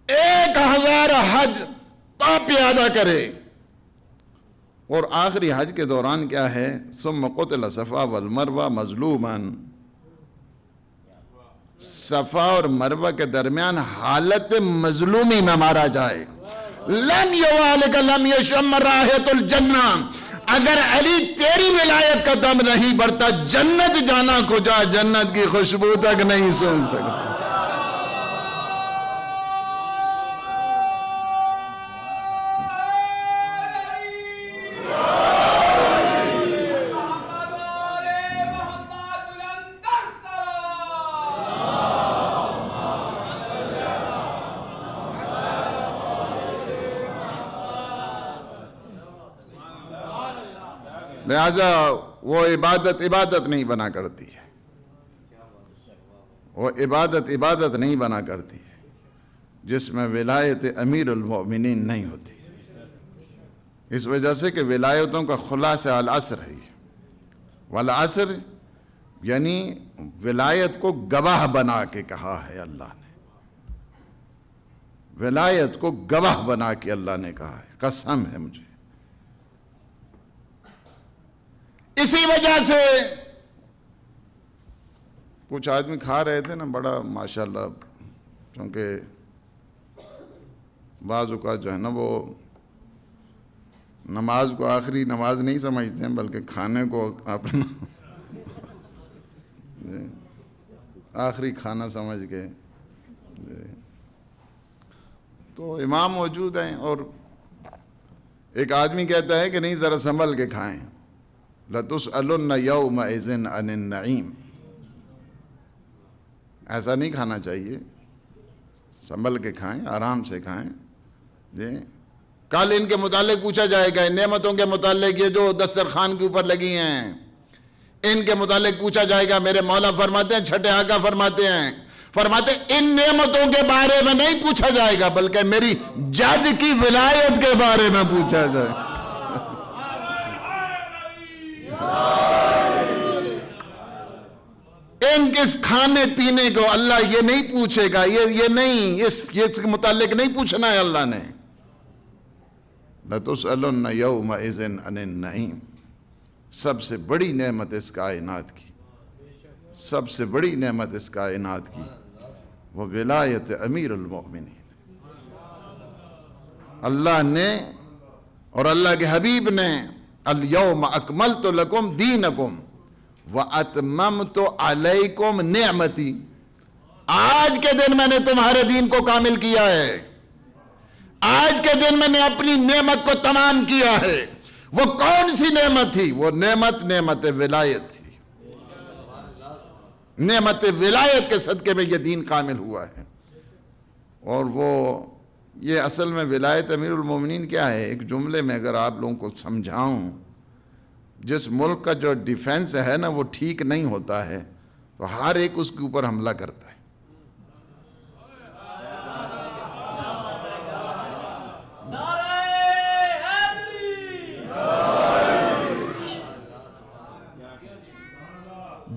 1000 حج پاپیادہ کرے. اور آخری حج کے دوران کیا ہے؟ ثم قتل صفا والمروہ مظلوما، صفا اور مروہ کے درمیان حالت مظلومی میں مارا جائے. لم یوالک لم یشم رائحۃ الجنہ، اگر علی تیری ولایت کا دم نہیں بڑھتا جنت جانا کجا، جنت کی خوشبو تک نہیں سونگ سکتا. لہذا وہ عبادت نہیں بنا کرتی ہے، وہ عبادت نہیں بنا کرتی ہے جس میں ولایت امیر المؤمنین نہیں ہوتی. اس وجہ سے کہ ولایتوں کا خلاصہ العصر ہے. والعصر یعنی ولایت کو گواہ بنا کے کہا ہے اللہ نے، ولایت کو گواہ بنا کے اللہ نے کہا ہے، قسم ہے مجھے. اسی وجہ سے کچھ آدمی کھا رہے تھے نا بڑا ماشاءاللہ، کیونکہ بعض اوقات جو ہے نا وہ نماز کو آخری نماز نہیں سمجھتے ہیں بلکہ کھانے کو اپنا آخری کھانا سمجھ کے. تو امام موجود ہیں اور ایک آدمی کہتا ہے کہ نہیں ذرا سنبھل کے کھائیں. لَتُسْأَلُنَّ يَوْمَئِذٍ عَنِ النَّعِيمِ، ایسا نہیں کھانا چاہیے، سنبھل کے کھائیں، آرام سے کھائیں. جی کل ان کے متعلق پوچھا جائے گا، ان نعمتوں کے متعلق، یہ جو دسترخوان کے اوپر لگی ہیں ان کے متعلق پوچھا جائے گا. میرے مولا فرماتے ہیں، چھٹے آقا فرماتے ہیں ان نعمتوں کے بارے میں نہیں پوچھا جائے گا بلکہ میری جد کی ولایت کے بارے میں پوچھا جائے گا. ان کس کھانے پینے کو اللہ یہ نہیں پوچھے گا، یہ نہیں، اس کے متعلق نہیں پوچھنا ہے اللہ نے. لَتُسْأَلُنَّ يَوْمَئِذٍ عَنِ النَّعِيمِ، سب سے بڑی نعمت اس کائنات کی، سب سے بڑی نعمت اس کائنات کی وہ ولایت امیر المؤمنین. اللہ نے اور اللہ کے حبیب نے الْيَوْمَ أَكْمَلْتُ لَكُمْ دِينَكُمْ وَأَتْمَمْتُ عَلَيْكُمْ نِعْمَتِي، آج کے دن میں نے تمہارے دین کو کامل کیا ہے، آج کے دن میں نے اپنی نعمت کو تمام کیا ہے. وہ کون سی نعمت تھی؟ وہ نعمت ولایت تھی. نعمت ولایت کے صدقے میں یہ دین کامل ہوا ہے. اور وہ یہ اصل میں ولایت امیر المومنین کیا ہے؟ ایک جملے میں اگر آپ لوگوں کو سمجھاؤں، جس ملک کا جو ڈیفنس ہے نا وہ ٹھیک نہیں ہوتا ہے تو ہر ایک اس کے اوپر حملہ کرتا ہے.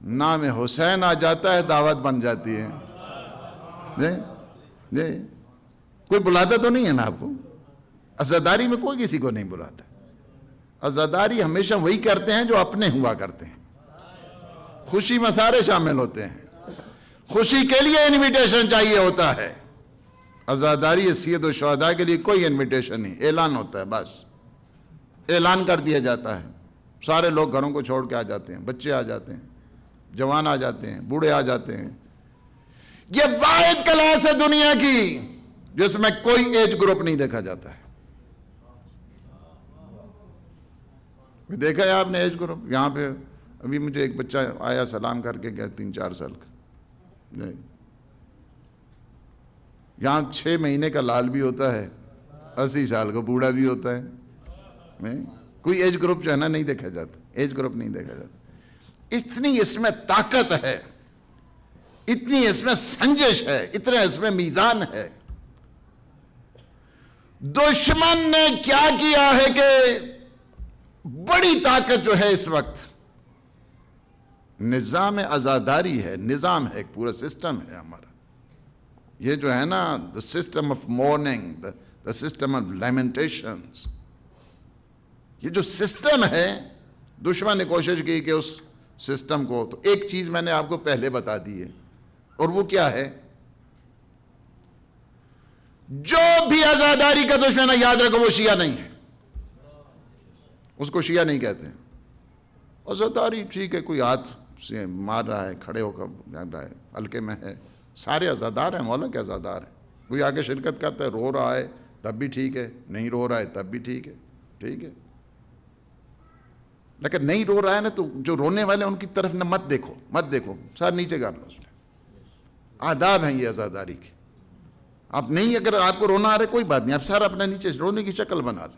نام حسین آ جاتا ہے دعوت بن جاتی ہے. جی کوئی بلاتا تو نہیں ہے نا آپ کو. عزاداری میں کوئی کسی کو نہیں بلاتا. عزاداری ہمیشہ وہی کرتے ہیں جو اپنے ہوا کرتے ہیں. خوشی میں سارے شامل ہوتے ہیں. خوشی کے لیے انویٹیشن چاہیے ہوتا ہے. عزاداری سید و شہداء کے لیے کوئی انویٹیشن نہیں, اعلان ہوتا ہے. بس اعلان کر دیا جاتا ہے, سارے لوگ گھروں کو چھوڑ کے آ جاتے ہیں, بچے آ جاتے ہیں, جوان آ جاتے ہیں, بوڑھے آ جاتے ہیں. یہ واحد کلاس ہے دنیا کی جس میں کوئی ایج گروپ نہیں دیکھا جاتا ہے. دیکھا ہے آپ نے ایج گروپ؟ یہاں پہ ابھی مجھے ایک بچہ آیا, سلام کر کے گیا, 3-4 سال کا. یہاں 6 مہینے کا لال بھی ہوتا ہے, 80 سال کا بوڑھا بھی ہوتا ہے. کوئی ایج گروپ جو ہے نا نہیں دیکھا جاتا, ایج گروپ نہیں دیکھا جاتا. اتنی اس میں طاقت ہے, اتنی اس میں سنجش ہے, اتنا اس میں میزان ہے. دشمن نے کیا کیا ہے کہ بڑی طاقت جو ہے اس وقت نظام عزاداری ہے. نظام ہے, ایک پورا سسٹم ہے ہمارا. یہ جو ہے نا the system of mourning, the system of lamentations, یہ جو سسٹم ہے, دشمن نے کوشش کی کہ اس سسٹم کو, تو ایک چیز میں نے آپ کو پہلے بتا دی ہے, اور وہ کیا ہے؟ جو بھی عزاداری کا دشمن ہے, یاد رکھو وہ شیعہ نہیں ہے. اس کو شیعہ نہیں کہتے. عزاداری ٹھیک ہے, کوئی ہاتھ سے مار رہا ہے, کھڑے ہو کر جان رہا ہے, ہلکے میں ہے, سارے عزادار ہیں, مولا کے عزادار ہیں. کوئی آگے شرکت کرتا ہے, رو رہا ہے تب بھی ٹھیک ہے, نہیں رو رہا ہے تب بھی ٹھیک ہے. ٹھیک ہے, لیکن نہیں رو رہا ہے نا, تو جو رونے والے ان کی طرف نہ مت دیکھو, سر نیچے کر لو. اس نے آداب ہیں یہ عزاداری کے. آپ نہیں, اگر آپ کو رونا آ رہا ہے کوئی بات نہیں, آپ سر اپنے نیچے رونے کی شکل بنا لو,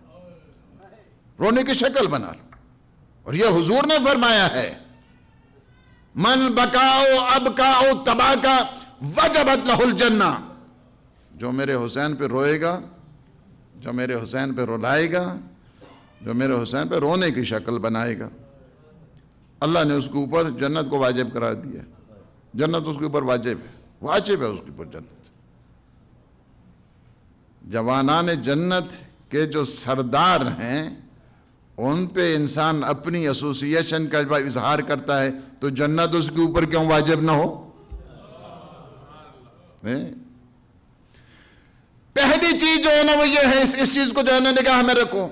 اور یہ حضور نے فرمایا ہے, من بکاؤ ابکاؤ تباکا وجبت لہ الجنہ. جو میرے حسین پہ روئے گا, جو میرے حسین پہ رلائے گا, جو میرے حسین پہ رونے کی شکل بنائے گا, اللہ نے اس کے اوپر جنت کو واجب قرار دیا. جنت اس کے اوپر واجب ہے اس کے اوپر جنت. جوانان جنت کے جو سردار ہیں, ان پہ انسان اپنی ایسوسیشن کا اظہار کرتا ہے, تو جنت اس کے اوپر کیوں واجب نہ ہو؟ پہلی چیز جو ہے نا وہ یہ ہے, اس چیز کو جو ہے نا نگاہ میں رکھو.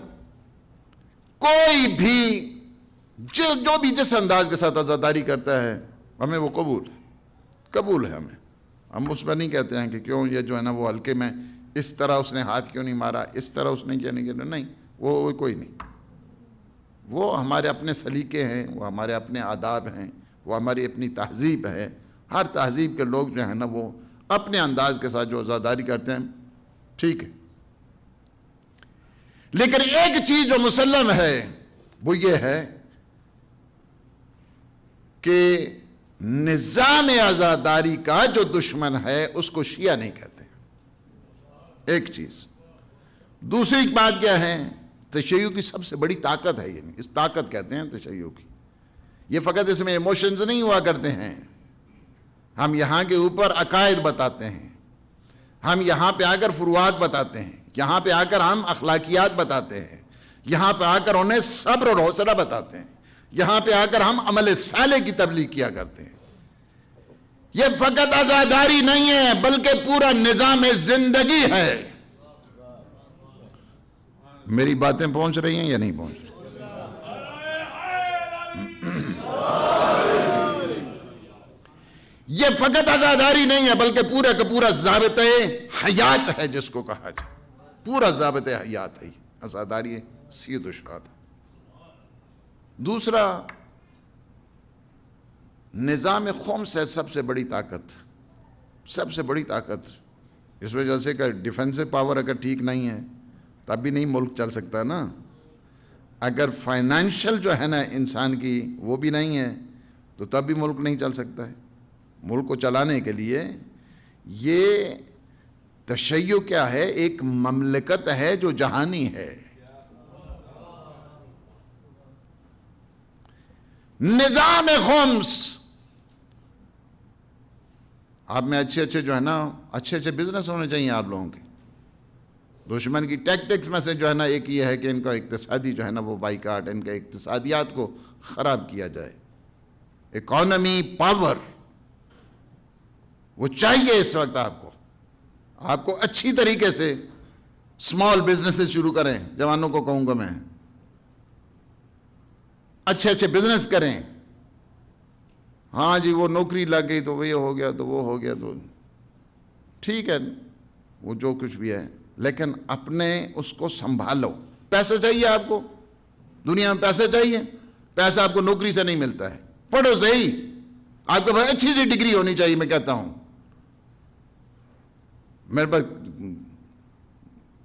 کوئی بھی جو بھی جس انداز کے ساتھ عزاداری کرتا ہے, ہمیں وہ قبول ہے. ہم اس پر نہیں کہتے ہیں کہ کیوں یہ جو ہے نا وہ ہلکے میں اس طرح اس نے ہاتھ کیوں نہیں مارا, اس طرح اس نے کیا نہیں کیا. نہیں, وہ کوئی نہیں. وہ ہمارے اپنے سلیقے ہیں, وہ ہمارے اپنے آداب ہیں, وہ ہماری اپنی تہذیب ہے. ہر تہذیب کے لوگ جو ہیں نا وہ اپنے انداز کے ساتھ جو عزاداری کرتے ہیں, ٹھیک ہے. لیکن ایک چیز جو مسلم ہے وہ یہ ہے کہ نظام عزاداری کا جو دشمن ہے اس کو شیعہ نہیں کہتے. ایک چیز. دوسری بات کیا ہے؟ تشیع کی سب سے بڑی طاقت ہے, یعنی اس طاقت کہتے ہیں تشیع کی. یہ فقط اس میں ایموشنز نہیں ہوا کرتے ہیں. ہم یہاں کے اوپر عقائد بتاتے ہیں, ہم یہاں پہ آ کر فروعات بتاتے ہیں, یہاں پہ آ کر ہم اخلاقیات بتاتے ہیں, یہاں پہ آ کر انہیں صبر اور حوصلہ بتاتے ہیں, یہاں پہ آ کر ہم عمل صالح کی تبلیغ کیا کرتے ہیں. یہ فقط عزاداری نہیں ہے بلکہ پورا نظام زندگی ہے. میری باتیں پہنچ رہی ہیں یا نہیں پہنچ رہی؟ یہ فقط عزاداری نہیں ہے بلکہ پورا کا پورا ضابطہ حیات ہے جس کو کہا جائے. پورا ضابطہ حیات ہے عزاداری سید و شہداء. دوسرا, نظام خمس ہے سب سے بڑی طاقت. اس وجہ سے کہ ڈیفنسو پاور اگر ٹھیک نہیں ہے تب بھی نہیں ملک چل سکتا نا. اگر فائنینشل جو ہے نا انسان کی وہ بھی نہیں ہے تو تب بھی ملک نہیں چل سکتا ہے. ملک کو چلانے کے لیے یہ تشیع کیا ہے؟ ایک مملکت ہے جو جہانی ہے. نظام خمس آپ میں اچھے اچھے جو ہے نا اچھے اچھے بزنس ہونے چاہیے آپ لوگوں کے. دشمن کی ٹیکٹکس میں سے جو ہے نا ایک یہ ہے کہ ان کا اقتصادی جو ہے نا وہ بائیکاٹ، ان کے اقتصادیات کو خراب کیا جائے. اکانومی پاور وہ چاہیے اس وقت آپ کو اچھی طریقے سے اسمال بزنسز شروع کریں. جوانوں کو کہوں گا میں اچھے اچھے بزنس کریں. ہاں جی وہ نوکری لگ گئی تو یہ ہو گیا تو وہ ہو گیا تو ٹھیک ہے، وہ جو کچھ بھی ہے، لیکن اپنے اس کو سنبھالو. پیسہ چاہیے آپ کو، دنیا میں پیسہ چاہیے. پیسہ آپ کو نوکری سے نہیں ملتا ہے. پڑھو صحیح، آپ کے پاس اچھی سی ڈگری ہونی چاہیے. میں کہتا ہوں میرے پاس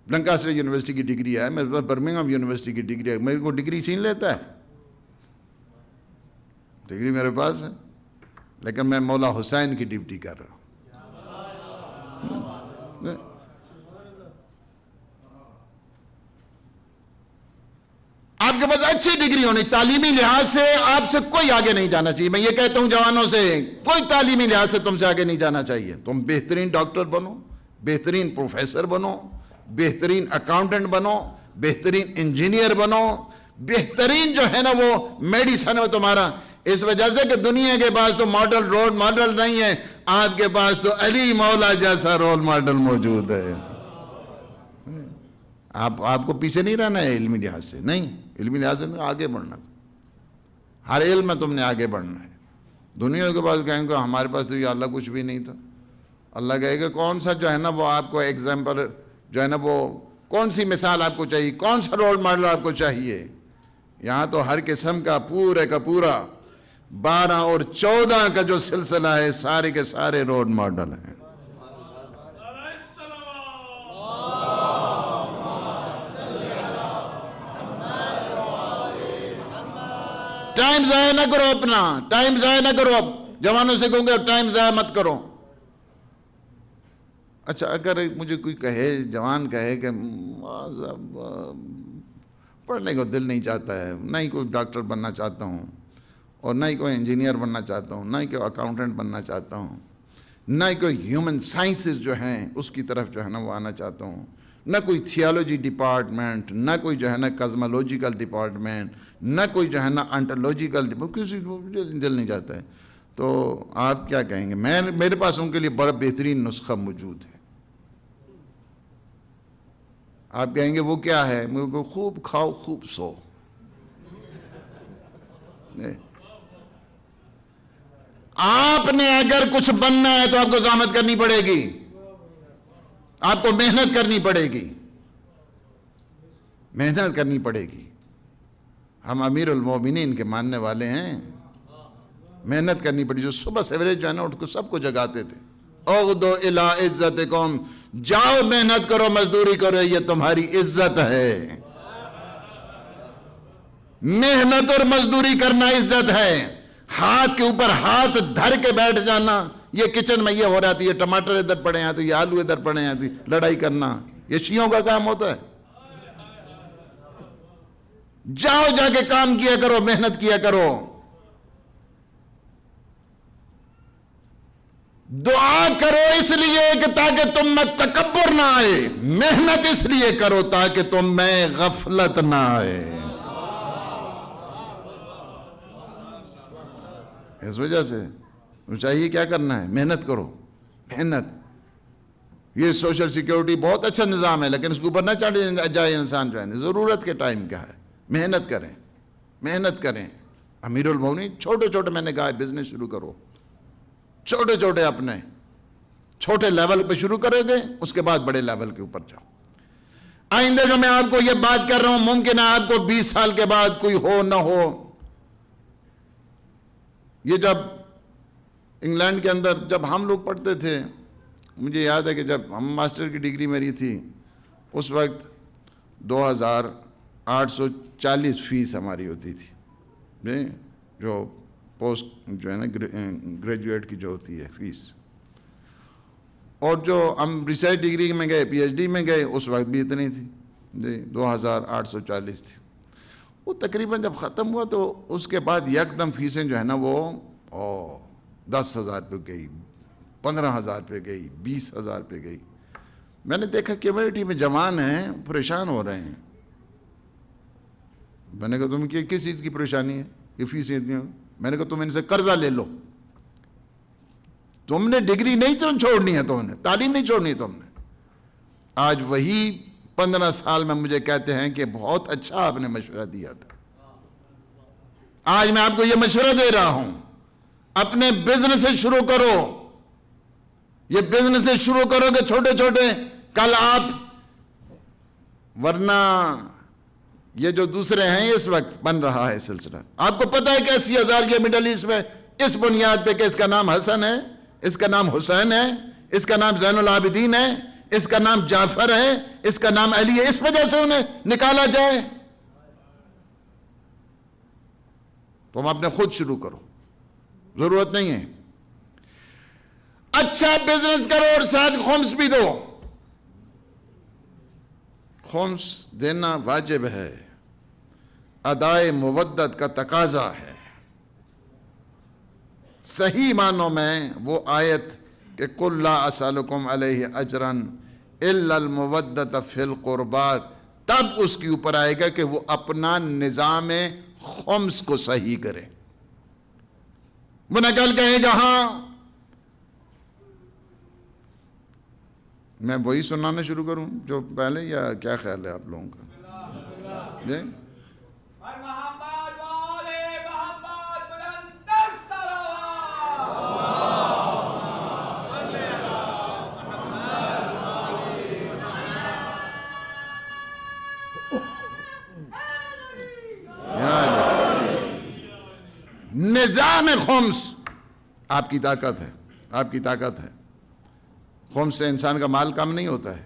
لنکاسٹر یونیورسٹی کی ڈگری ہے، میرے پاس برمنگھم یونیورسٹی کی ڈگری ہے. میرے کو ڈگری چھین لیتا ہے؟ ڈگری میرے پاس ہے، لیکن میں مولا حسین کی ڈیوٹی کر رہا ہوں. آپ کے پاس اچھی ڈگری ہونی، تعلیمی لحاظ سے آپ سے کوئی آگے نہیں جانا چاہیے. میں یہ کہتا ہوں جوانوں سے، کوئی تعلیمی لحاظ سے تم سے آگے نہیں جانا چاہیے. تم بہترین ڈاکٹر بنو، بہترین پروفیسر بنو، بہترین اکاؤنٹنٹ بنو، بہترین انجینئر بنو، بہترین جو ہے نا وہ میڈیسن ہے تمہارا. اس وجہ سے کہ دنیا کے پاس تو ماڈل رول ماڈل نہیں ہے، آپ کے پاس تو علی مولا جیسا رول ماڈل موجود ہے. آپ کو پیچھے نہیں رہنا ہے علمی لحاظ سے، نہیں، علمی لحاظ سے آگے بڑھنا. ہر علم میں تم نے آگے بڑھنا ہے. دنیا کے پاس کہیں گے ہمارے پاس تو یہ اللہ کچھ بھی نہیں تھا. اللہ کہے گا کون سا جو ہے نا وہ آپ کو ایگزامپل جو ہے نا وہ کون سی مثال آپ کو چاہیے، کون سا رول ماڈل آپ کو چاہیے. یہاں تو ہر قسم کا پورے کا پورا 12 اور 14 کا جو سلسلہ ہے سارے کے سارے رول ماڈل ہیں. ٹائم ضائع نہ کرو، اپنا ٹائم ضائع نہ کرو. جوانوں سے کہوں گے ٹائم ضائع مت کرو. اچھا اگر مجھے کوئی کہے، جوان کہے کہ پڑھنے کو دل نہیں چاہتا ہے، نہ ہی کوئی ڈاکٹر بننا چاہتا ہوں، اور نہ ہی کوئی انجینئر بننا چاہتا ہوں، نہ ہی کوئی اکاؤنٹنٹ بننا چاہتا ہوں، نہ ہی کوئی ہیومن سائنسز جو ہیں اس کی طرف جو ہے نا وہ آنا چاہتا ہوں، نہ کوئی تھیالوجی ڈپارٹمنٹ، نہ کوئی جو ہے نا کزمولوجیکل ڈپارٹمنٹ، نہ کوئی جو ہے نا انٹولوجیکل ڈپارٹمنٹ، کسی کو دل نہیں چاہتا ہے، تو آپ کیا کہیں گے؟ میرے پاس ان کے لیے بڑا بہترین نسخہ موجود ہے. آپ کہیں گے وہ کیا ہے؟ میرے کو خوب کھاؤ خوب سو. آپ نے اگر کچھ بننا ہے تو آپ کو زحمت کرنی پڑے گی، آپ کو محنت کرنی پڑے گی، محنت کرنی پڑے گی. ہم امیر المومنین کے ماننے والے ہیں. محنت کرنی پڑی. جو صبح سویرے جو ہے نا اٹھ کو سب کو جگاتے تھے، اغدو الی عزتکم، جاؤ محنت کرو، مزدوری کرو، یہ تمہاری عزت ہے. محنت اور مزدوری کرنا عزت ہے. ہاتھ کے اوپر ہاتھ دھر کے بیٹھ جانا، یہ کچن میں یہ ہو رہا تھی، یہ ٹماٹر ادھر پڑے ہیں تو یہ آلو ادھر پڑے ہیں تو لڑائی کرنا، یہ شیعوں کا کام ہوتا ہے. جاؤ جا کے کام کیا کرو، محنت کیا کرو. دعا کرو اس لیے کہ تاکہ تم میں تکبر نہ آئے، محنت اس لیے کرو تاکہ تم میں غفلت نہ آئے. اس وجہ سے چاہیے کیا کرنا ہے؟ محنت کرو. محنت. یہ سوشل سیکیورٹی بہت اچھا نظام ہے، لیکن اس کے اوپر نہ چڑھ جائے انسان جو ہے. ضرورت کے ٹائم کیا ہے؟ محنت کریں، محنت کریں. امیر المومنین چھوٹے چھوٹے میں نے کہا بزنس شروع کرو، چھوٹے چھوٹے اپنے چھوٹے لیول پہ شروع کرو گے، اس کے بعد بڑے لیول کے اوپر جاؤ. آئندہ جو میں آپ کو یہ بات کر رہا ہوں ممکن ہے آپ کو 20 سال کے بعد کوئی ہو نہ ہو. یہ جب انگلینڈ کے اندر جب ہم لوگ پڑھتے تھے، مجھے یاد ہے کہ جب ہم ماسٹر کی ڈگری میری تھی اس وقت 2840 فیس ہماری ہوتی تھی، جو پوسٹ جو ہے نا گریجویٹ کی جو ہوتی ہے فیس. اور جو ہم ریسرچ ڈگری میں گئے، پی ایچ ڈی میں گئے، اس وقت بھی اتنی تھی جی، 2840 تھی. وہ تقریباً جب ختم ہوا تو اس کے بعد یکدم فیسیں جو ہے نا وہ 10,000 پہ گئی، 15,000 پہ گئی، 20,000 پہ گئی. میں نے دیکھا کمیونٹی میں جوان ہیں پریشان ہو رہے ہیں. میں نے کہا تم کی کس چیز کی پریشانی ہے؟ یہ فیسیں اتنی ہو. میں نے کہا تم ان سے قرضہ لے لو. تم نے ڈگری نہیں تو چھوڑنی ہے، تم نے تعلیم نہیں چھوڑنی ہے تم نے. آج وہی 15 سال میں مجھے کہتے ہیں کہ بہت اچھا آپ نے مشورہ دیا تھا. آج میں آپ کو یہ مشورہ دے رہا ہوں، اپنے بزنس سے شروع کرو. یہ بزنس سے شروع کرو گے چھوٹے چھوٹے، کل آپ، ورنہ یہ جو دوسرے ہیں اس وقت بن رہا ہے سلسلہ. آپ کو پتہ ہے کہ 80,000 کے مڈل ایسٹ میں اس بنیاد پہ کہ اس کا نام حسن ہے، اس کا نام حسین ہے، اس کا نام زین العابدین ہے، اس کا نام جعفر ہے، اس کا نام علی ہے، اس وجہ سے انہیں نکالا جائے. تم اپنے خود شروع کرو، ضرورت نہیں ہے. اچھا بزنس کرو اور ساتھ خمس بھی دو. خمس دینا واجب ہے، ادائے مودت کا تقاضا ہے. صحیح معنوں میں وہ آیت کہ قُلْ لَا أَسْأَلُكُمْ عَلَيْهِ أَجْرًا إِلَّا الْمُوَدَّةَ فِي الْقُرْبَاتِ، تب اس کے اوپر آئے گا کہ وہ اپنا نظام خمس کو صحیح کرے. وہ نہ کل کہیں گا ہاں میں وہی سنانا شروع کروں جو پہلے، یا کیا خیال ہے آپ لوگوں کا؟ جی نظام خمس آپ کی طاقت ہے، آپ کی طاقت ہے. خمس سے انسان کا مال کم نہیں ہوتا ہے،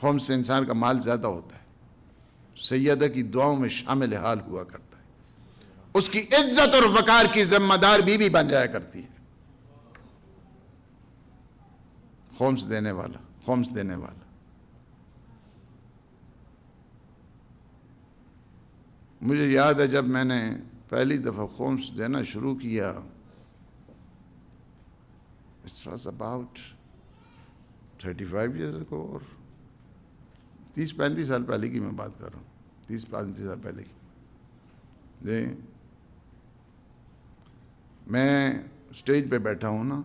خمس سے انسان کا مال زیادہ ہوتا ہے. سیدہ کی دعاؤں میں شامل حال ہوا کرتا ہے. اس کی عزت اور وقار کی ذمہ دار بیوی بن جایا کرتی ہے. خمس دینے والا، خمس دینے والا. مجھے یاد ہے جب میں نے پہلی دفعہ خمس دینا شروع کیا، it was about 35 years ago، اور 30-35 سال پہلے کی میں بات کر رہا ہوں، 30-35 سال پہلے کی. جی میں اسٹیج پہ بیٹھا ہوں نا،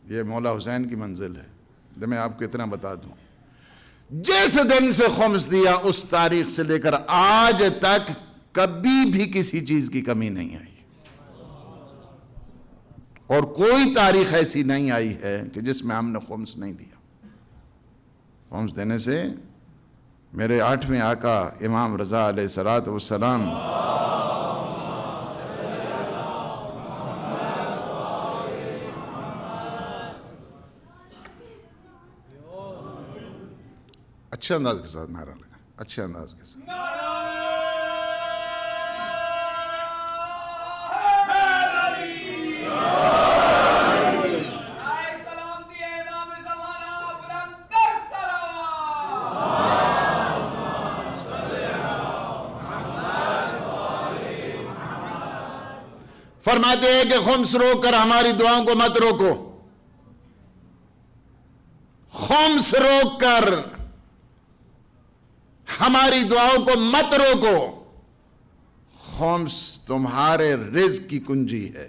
یہ مولا حسین کی منزل ہے. تو میں آپ کو اتنا بتا دوں، جس دن سے خمس دیا اس تاریخ سے لے کر آج تک کبھی بھی کسی چیز کی کمی نہیں آئی، اور کوئی تاریخ ایسی نہیں آئی ہے کہ جس میں ہم نے خمس نہیں دیا. خمس دینے سے میرے 8ویں آقا امام رضا علیہ الصلوۃ والسلام اچھے انداز کے ساتھ نعرہ لگا، اچھے انداز کے ساتھ. فرماتے ہیں کہ خمس روک کر ہماری دعاؤں کو مت روکو. خمس روک کر ہماری دعاؤں کو مت روکو. خمس تمہارے رزق کی کنجی ہے،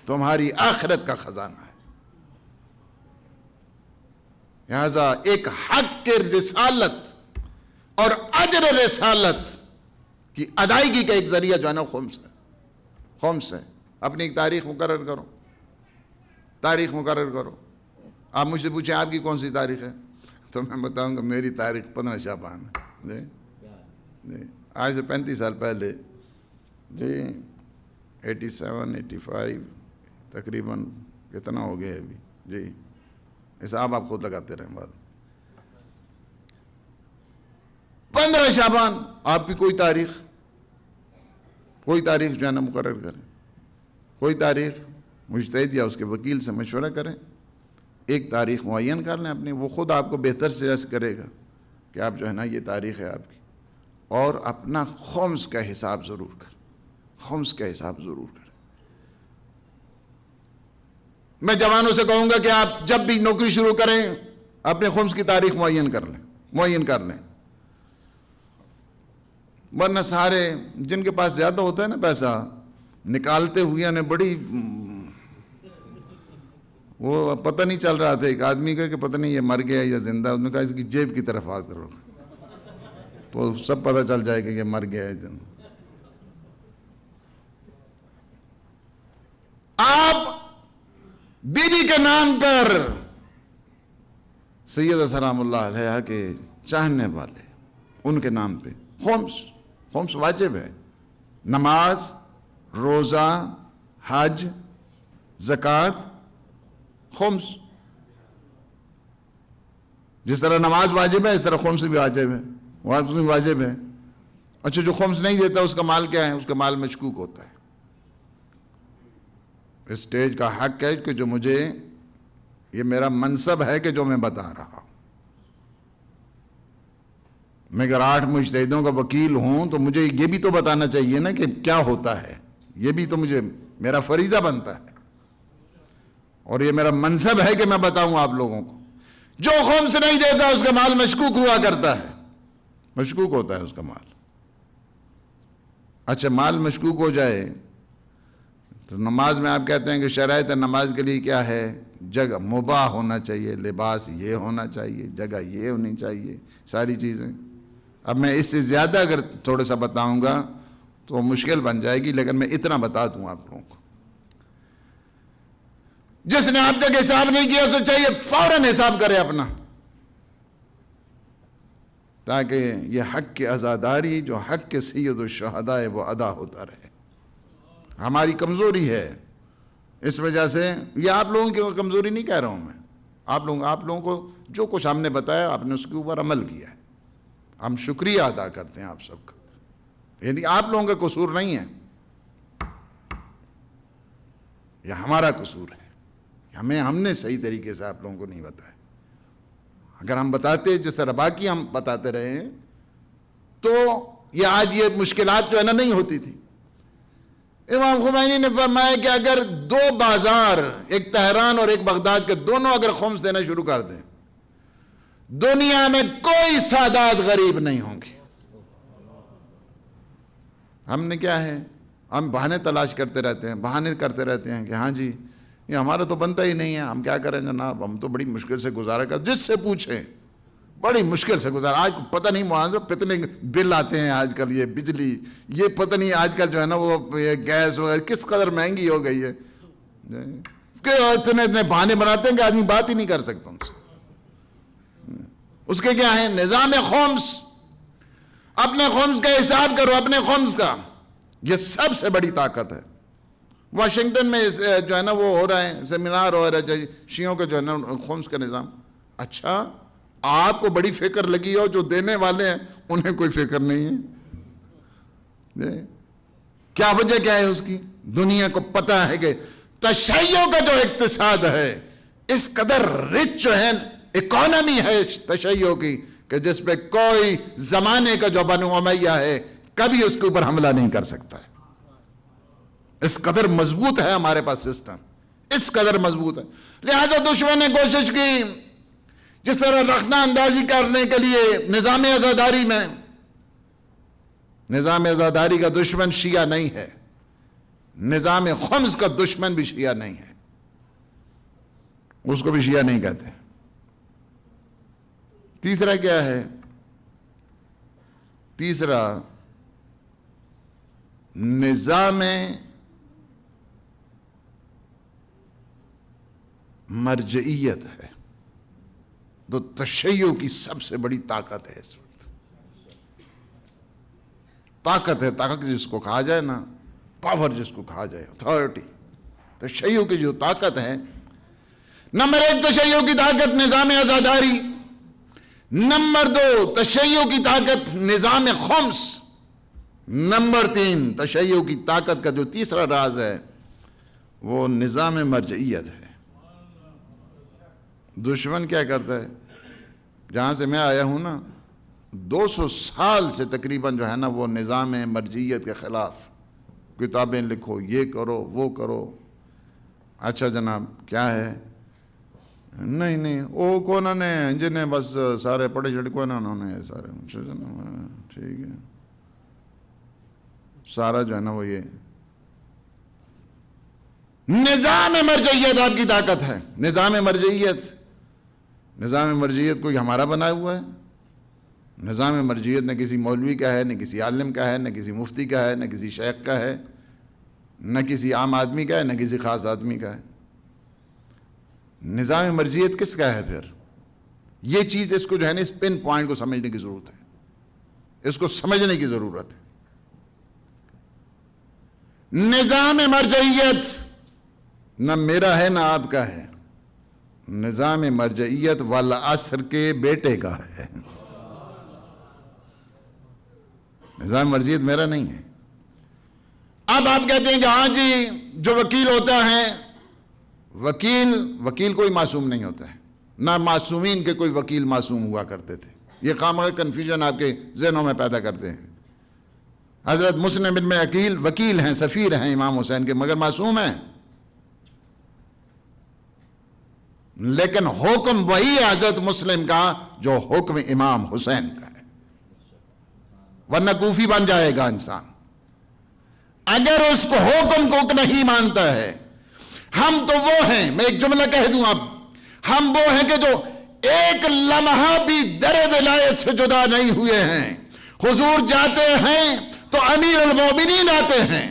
تمہاری آخرت کا خزانہ ہے. لہذا ایک حق کے رسالت اور اجر رسالت کی ادائیگی کا ایک ذریعہ جو ہے نا خمس ہے. خمس ہے. اپنی ایک تاریخ مقرر کرو، تاریخ مقرر کرو. آپ مجھ سے پوچھیں آپ کی کون سی تاریخ ہے تو میں بتاؤں گا میری تاریخ 15 شعبان ہے. جی آج سے 35 سال پہلے، جی 87-85 تقریباً کتنا ہو گیا ابھی. جی حساب آپ خود لگاتے رہیں بعد. 15 شعبان آپ کی کوئی تاریخ جو ہے نا مقرر کریں. کوئی تاریخ مجتہد یا اس کے وکیل سے مشورہ کریں، ایک تاریخ معین کر لیں اپنی. وہ خود آپ کو بہتر سجیسٹ کرے گا کہ آپ جو ہے نا یہ تاریخ ہے آپ کی. اور اپنا خمس کا حساب ضرور کریں، خمس کا حساب ضرور کریں. میں جوانوں سے کہوں گا کہ آپ جب بھی نوکری شروع کریں اپنے خمس کی تاریخ معین کر لیں، ورنہ سارے جن کے پاس زیادہ ہوتا ہے نا پیسہ، نکالتے ہوئے نے بڑی وہ پتہ نہیں چل رہا تھا ایک آدمی کا کہ پتہ نہیں یہ مر گیا یا زندہ، اس نے کہا اس کی جیب کی طرف ہاتھ کرو تو سب پتہ چل جائے کہ یہ مر گیا ہے زندہ۔ آپ بی بی کے نام پر، سید سلام اللہ علیہ کے چاہنے والے ان کے نام پہ خمس واجب ہے، نماز، روزہ، حج، زکوٰۃ، خمس۔ جس طرح نماز واجب ہے اس طرح خمس بھی واجب ہے۔ اچھا، جو خمس نہیں دیتا اس کا مال کیا ہے؟ اس کا مال مشکوک ہوتا ہے۔ اسٹیج کا حق ہے کہ جو مجھے، یہ میرا منصب ہے کہ جو میں بتا رہا ہوں، میں اگر 8 مجتہدوں کا وکیل ہوں تو مجھے یہ بھی تو بتانا چاہیے نا کہ کیا ہوتا ہے، یہ بھی تو مجھے میرا فریضہ بنتا ہے، اور یہ میرا منصب ہے کہ میں بتاؤں آپ لوگوں کو۔ جو خمس نہیں دیتا اس کا مال مشکوک ہوا کرتا ہے، مشکوک ہوتا ہے اس کا مال۔ اچھا، مال مشکوک ہو جائے تو نماز میں آپ کہتے ہیں کہ شرائط نماز کے لیے کیا ہے؟ جگہ مباح ہونا چاہیے، لباس یہ ہونا چاہیے، جگہ یہ ہونی چاہیے، ساری چیزیں۔ اب میں اس سے زیادہ اگر تھوڑا سا بتاؤں گا تو مشکل بن جائے گی، لیکن میں اتنا بتا دوں آپ لوگوں کو۔ جس نے اب تک حساب نہیں کیا اسے چاہیے فوراً حساب کرے اپنا، تاکہ یہ حق کی عزاداری جو حق کے سید الشہداء ہے وہ ادا ہوتا رہے۔ ہماری کمزوری ہے، اس وجہ سے، یہ آپ لوگوں کی کمزوری نہیں کہہ رہا ہوں میں، آپ لوگوں کو جو کچھ ہم نے بتایا آپ نے اس کے اوپر عمل کیا ہے، ہم شکریہ ادا کرتے ہیں آپ سب کا، یعنی آپ لوگوں کا قصور نہیں ہے، یہ ہمارا قصور ہے، ہم نے صحیح طریقے سے آپ لوگوں کو نہیں بتایا۔ اگر ہم بتاتے جس طرح باقی ہم بتاتے رہے ہیں تو یہ آج یہ مشکلات جو ہے نا نہیں ہوتی تھی۔ امام خمینی نے فرمایا کہ اگر 2 بازار، ایک تہران اور ایک بغداد کے، دونوں اگر خمس دینا شروع کر دیں، دنیا میں کوئی سادات غریب نہیں ہوں گے۔ ہم نے کیا ہے، ہم بہانے تلاش کرتے رہتے ہیں کہ ہاں جی یہ ہمارا تو بنتا ہی نہیں ہے، ہم کیا کریں جناب، ہم تو بڑی مشکل سے گزارا کرتے، جس سے پوچھیں بڑی مشکل سے گزارا۔ آج پتہ نہیں معاذ کتنے بل آتے ہیں آج کل، یہ بجلی، یہ پتہ نہیں آج کل جو ہے نا وہ یہ گیس وغیرہ کس قدر مہنگی ہو گئی ہے کہ اتنے بہانے بناتے ہیں کہ آدمی بات ہی نہیں کر سکتا ان سے۔ اس کے کیا ہے؟ نظام خمس۔ اپنے خمس کا حساب کرو، اپنے خمس کا، یہ سب سے بڑی طاقت ہے۔ واشنگٹن میں جو ہے نا وہ ہو رہا ہے سیمینار ہو رہا ہے شیعوں کا جو ہے نا خمس کا نظام۔ اچھا، آپ کو بڑی فکر لگی ہو، جو دینے والے ہیں انہیں کوئی فکر نہیں ہے۔ کیا وجہ کیا ہے اس کی؟ دنیا کو پتہ ہے کہ تشیع کا جو اقتصاد ہے، اس قدر رچ جو ہے اکانومی ہے تشیع کی کہ جس پہ کوئی زمانے کا جو بنو امیہ ہے کبھی اس کے اوپر حملہ نہیں کر سکتا ہے۔ اس قدر مضبوط ہے ہمارے پاس سسٹم، اس قدر مضبوط ہے۔ لہذا دشمن نے کوشش کی جس طرح رخنہ اندازی کرنے کے لیے نظام عزاداری میں، نظام عزاداری کا دشمن شیعہ نہیں ہے، نظام خمس کا دشمن بھی شیعہ نہیں ہے، اس کو بھی شیعہ نہیں کہتے۔ تیسرا کیا ہے؟ تیسرا نظام مرجعیت ہے، تو تشیع کی سب سے بڑی طاقت ہے اس وقت۔ طاقت ہے، طاقت جس کو کہا جائے نا، پاور جس کو کہا جائے، اتھارٹی۔ تشیع کی جو طاقت ہے، نمبر 1 تشیع کی طاقت نظام عزاداری، نمبر 2 تشیع کی طاقت نظام خمس، نمبر 3 تشیع کی طاقت کا جو تیسرا راز ہے وہ نظام مرجعیت ہے۔ دشمن کیا کرتا ہے؟ جہاں سے میں آیا ہوں نا 200 سال سے تقریباً جو ہے نا وہ نظام مرجعیت کے خلاف کتابیں لکھو، یہ کرو وہ کرو، اچھا جناب کیا ہے؟ نہیں نہیں وہ کون نے جنہیں بس سارے پڑھے چھڑے کون انہوں نے سارے. اچھا جناب ٹھیک ہے. سارا جو ہے نا وہ یہ نظام مرجعیت آپ کی طاقت ہے. نظام مرجعیت کوئی ہمارا بنا ہوا ہے؟ نظام مرجعیت نہ کسی مولوی کا ہے، نہ کسی عالم کا ہے، نہ کسی مفتی کا ہے، نہ کسی شیخ کا ہے، نہ کسی عام آدمی کا ہے، نہ کسی خاص آدمی کا ہے. نظام مرجعیت کس کا ہے پھر؟ یہ چیز اس کو جو ہے نا اس پن پوائنٹ کو سمجھنے کی ضرورت ہے، اس کو سمجھنے کی ضرورت ہے. نظام مرجعیت نہ میرا ہے نہ آپ کا ہے. نظام مرجعیت والعصر کے بیٹے کا ہے. نظام مرجعیت میرا نہیں ہے. اب آپ کہتے ہیں کہ ہاں جی جو وکیل ہوتا ہے، وکیل کوئی معصوم نہیں ہوتا ہے، نہ معصومین کے کوئی وکیل معصوم ہوا کرتے تھے. یہ خامخواہ کنفیوژن آپ کے ذہنوں میں پیدا کرتے ہیں. حضرت مسلم بن عقیل وکیل ہیں، سفیر ہیں امام حسین کے، مگر معصوم ہیں. لیکن حکم وہی ہے حضرت مسلم کا جو حکم امام حسین کا ہے، ورنہ کوفی بن جائے گا انسان اگر اس کو حکم کو نہیں مانتا ہے. ہم تو وہ ہیں، میں ایک جملہ کہہ دوں اب، ہم وہ ہیں کہ جو ایک لمحہ بھی در ولایت سے جدا نہیں ہوئے ہیں. حضور جاتے ہیں تو امیر المومنین آتے ہیں.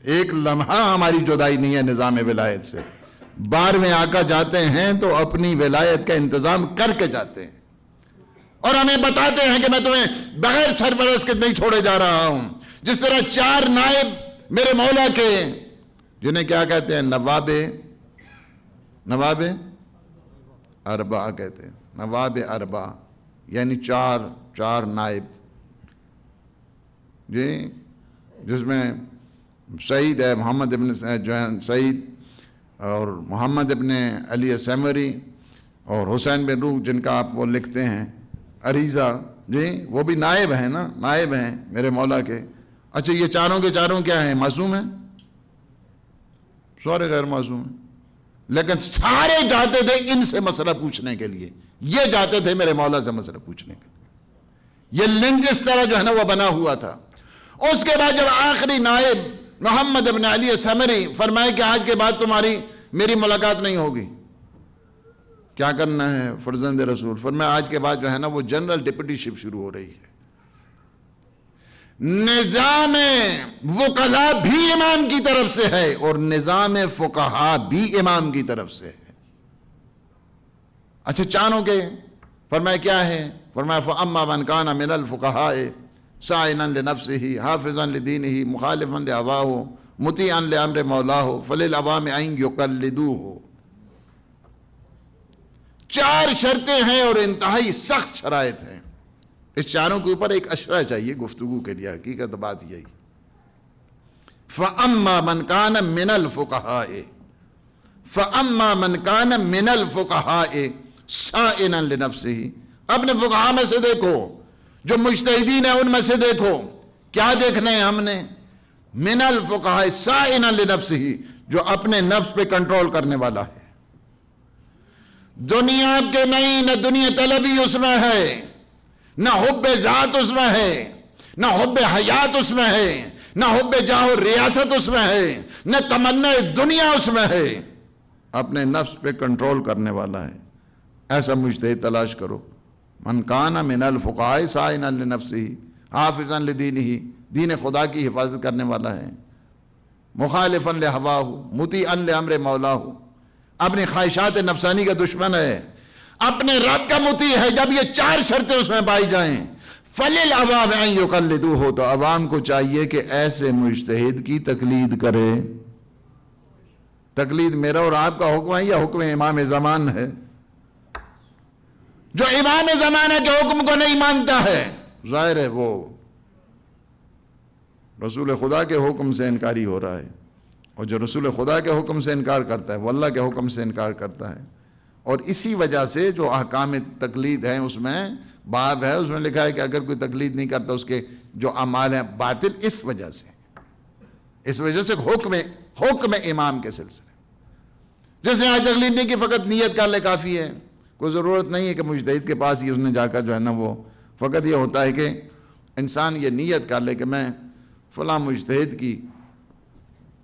ایک لمحہ ہماری جدائی نہیں ہے نظام ولایت سے. 12ویں آقا جاتے ہیں تو اپنی ولایت کا انتظام کر کے جاتے ہیں اور ہمیں بتاتے ہیں کہ میں تمہیں بغیر سرپرست کے نہیں چھوڑے جا رہا ہوں. جس طرح 4 نائب میرے مولا کے، جنہیں کیا کہتے ہیں، نواب اربع کہتے ہیں. نواب اربع یعنی 4 نائب جی، جس میں سعید ہے، محمد ابن سعید اور محمد ابن علی سیمری اور حسین بن روح جن کا آپ وہ لکھتے ہیں عریضہ جی، وہ بھی نائب ہیں نا، نائب ہیں میرے مولا کے. اچھا یہ چاروں کے چاروں کیا ہیں؟ معصوم ہیں؟ سارے غیر معصوم ہیں. لیکن سارے جاتے تھے ان سے مسئلہ پوچھنے کے لیے، یہ جاتے تھے میرے مولا سے مسئلہ پوچھنے کے لیے. یہ لنک اس طرح جو ہے نا وہ بنا ہوا تھا. اس کے بعد جب آخری نائب محمد ابن علی سیمری فرمائے کہ آج کے بعد میری ملاقات نہیں ہوگی، کیا کرنا ہے فرزند رسول؟ فرمایا آج کے بعد جو ہے نا وہ جنرل ڈپٹی شپ شروع ہو رہی ہے. نظام وکلاء بھی امام کی طرف سے ہے اور نظام فقہاء بھی امام کی طرف سے ہے. اچھا چانوں کے فرمایا کیا ہے؟ فرمایا فَأَمَّا مَنْ كَانَ مِنَ الْفُقَهَاءِ سَائِنًا لِنَفْسِهِ حَافِظًا لِدِينِهِ مُخَالِفًا لِأَهْوَاهُ مُطِيعًا لِأَمْرِ مَوْلَاهُ فَلِلْعَوَامِ أَنْ يُقَلِّدُوهُ. 4 شرطیں ہیں اور انتہائی سخت شرائط ہیں. اس چاروں کے اوپر ایک اشرہ چاہیے گفتگو کے لیے. حقیقت بات یہی. فَأَمَّا مَنْ كَانَ مِنَ الْفُقَهَاءِ فَأَمَّا مَنْ كَانَ مِنَ الْفُقَهَاءِ سَائِنًا لِنَفْسِهِ. اپنے فقہاء میں سے دیکھو، جو مجتہدین ہیں ان میں سے دیکھو، کیا دیکھنا ہے ہم نے؟ من الفقہاء سائنًا لنفسہ، جو اپنے نفس پہ کنٹرول کرنے والا ہے. دنیا کے نہیں، نہ دنیا طلبی اس میں ہے، نہ حب ذات اس میں ہے، نہ حب حیات اس میں ہے، نہ حب جاہ و ریاست اس میں ہے، نہ تمنا دنیا اس میں ہے. اپنے نفس پہ کنٹرول کرنے والا ہے. ایسا مجتہد تلاش کرو. من کان من الفقہاء سائنًا لنفسہ حافظاً لدینہ، دین خدا کی حفاظت کرنے والا ہے. مخالفاً لہواہ مطیعاً لامر مولاہ، اپنی خواہشات نفسانی کا دشمن ہے، اپنے رب کا مطیع ہے. جب یہ 4 شرطیں اس میں پائی جائیں فَلِلْعَوَامِ أَن يُقَلِّدُوهُ، تو عوام کو چاہیے کہ ایسے مجتہد کی تقلید کرے. تقلید میرا اور آپ کا حکم ہے یا حکم امام زمان ہے؟ جو امام زمانہ کے حکم کو نہیں مانتا ہے ظاہر ہے وہ رسول خدا کے حکم سے انکاری ہو رہا ہے. اور جو رسول خدا کے حکم سے انکار کرتا ہے وہ اللہ کے حکم سے انکار کرتا ہے. اور اسی وجہ سے جو احکام تقلید ہیں اس میں باب ہے، اس میں لکھا ہے کہ اگر کوئی تقلید نہیں کرتا اس کے جو اعمال ہیں باطل. اس وجہ سے حکم امام کے سلسلے. جس نے آج تقلید نہیں کی فقط نیت کر لے کافی ہے، کوئی ضرورت نہیں ہے کہ مجتہد کے پاس ہی اس نے جا کر جو ہے نا وہ، فقط یہ ہوتا ہے کہ انسان یہ نیت کر لے کہ میں فلاں مجتہد کی،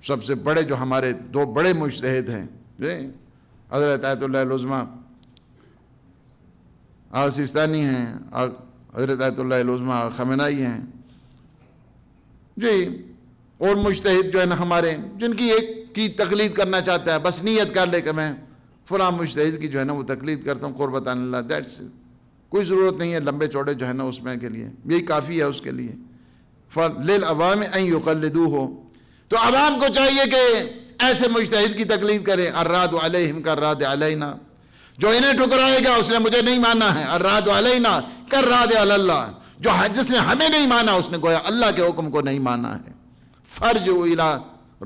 سب سے بڑے جو ہمارے دو بڑے مجتہد ہیں حضرت آیت اللہ العظمیٰ آغا سیستانی ہیں، حضرت آیت اللہ العظمیٰ خامنائی ہیں جی، اور مجتہد جو ہے نا ہمارے جن کی ایک کی تقلید کرنا چاہتا ہے، بس نیت کر لے کہ میں فلاں مجتہد کی جو ہے نا وہ تقلید کرتا ہوں قربۃ اللہ، دیٹس کوئی ضرورت نہیں ہے لمبے چوڑے جو ہے نا اس میں کے لیے، یہی کافی ہے اس کے لیے. لِلْعَوَامِ أَن يُقَلِّدُوهُ، تو عوام کو چاہیے کہ ایسے مجتہد کی تقلید کریں. الرَّادُ عَلَيْهِمْ كَالرَّادِ عَلَيْنَا، جو انہیں ٹھکرائے گا اس نے مجھے نہیں ماننا ہے. الرَّادُ عَلَيْنَا كَالرَّادِ عَلَى اللَّهِ، جو جس نے ہمیں نہیں مانا اس نے گویا اللہ کے حکم کو نہیں مانا ہے. فَارْجِعُوا إِلَىٰ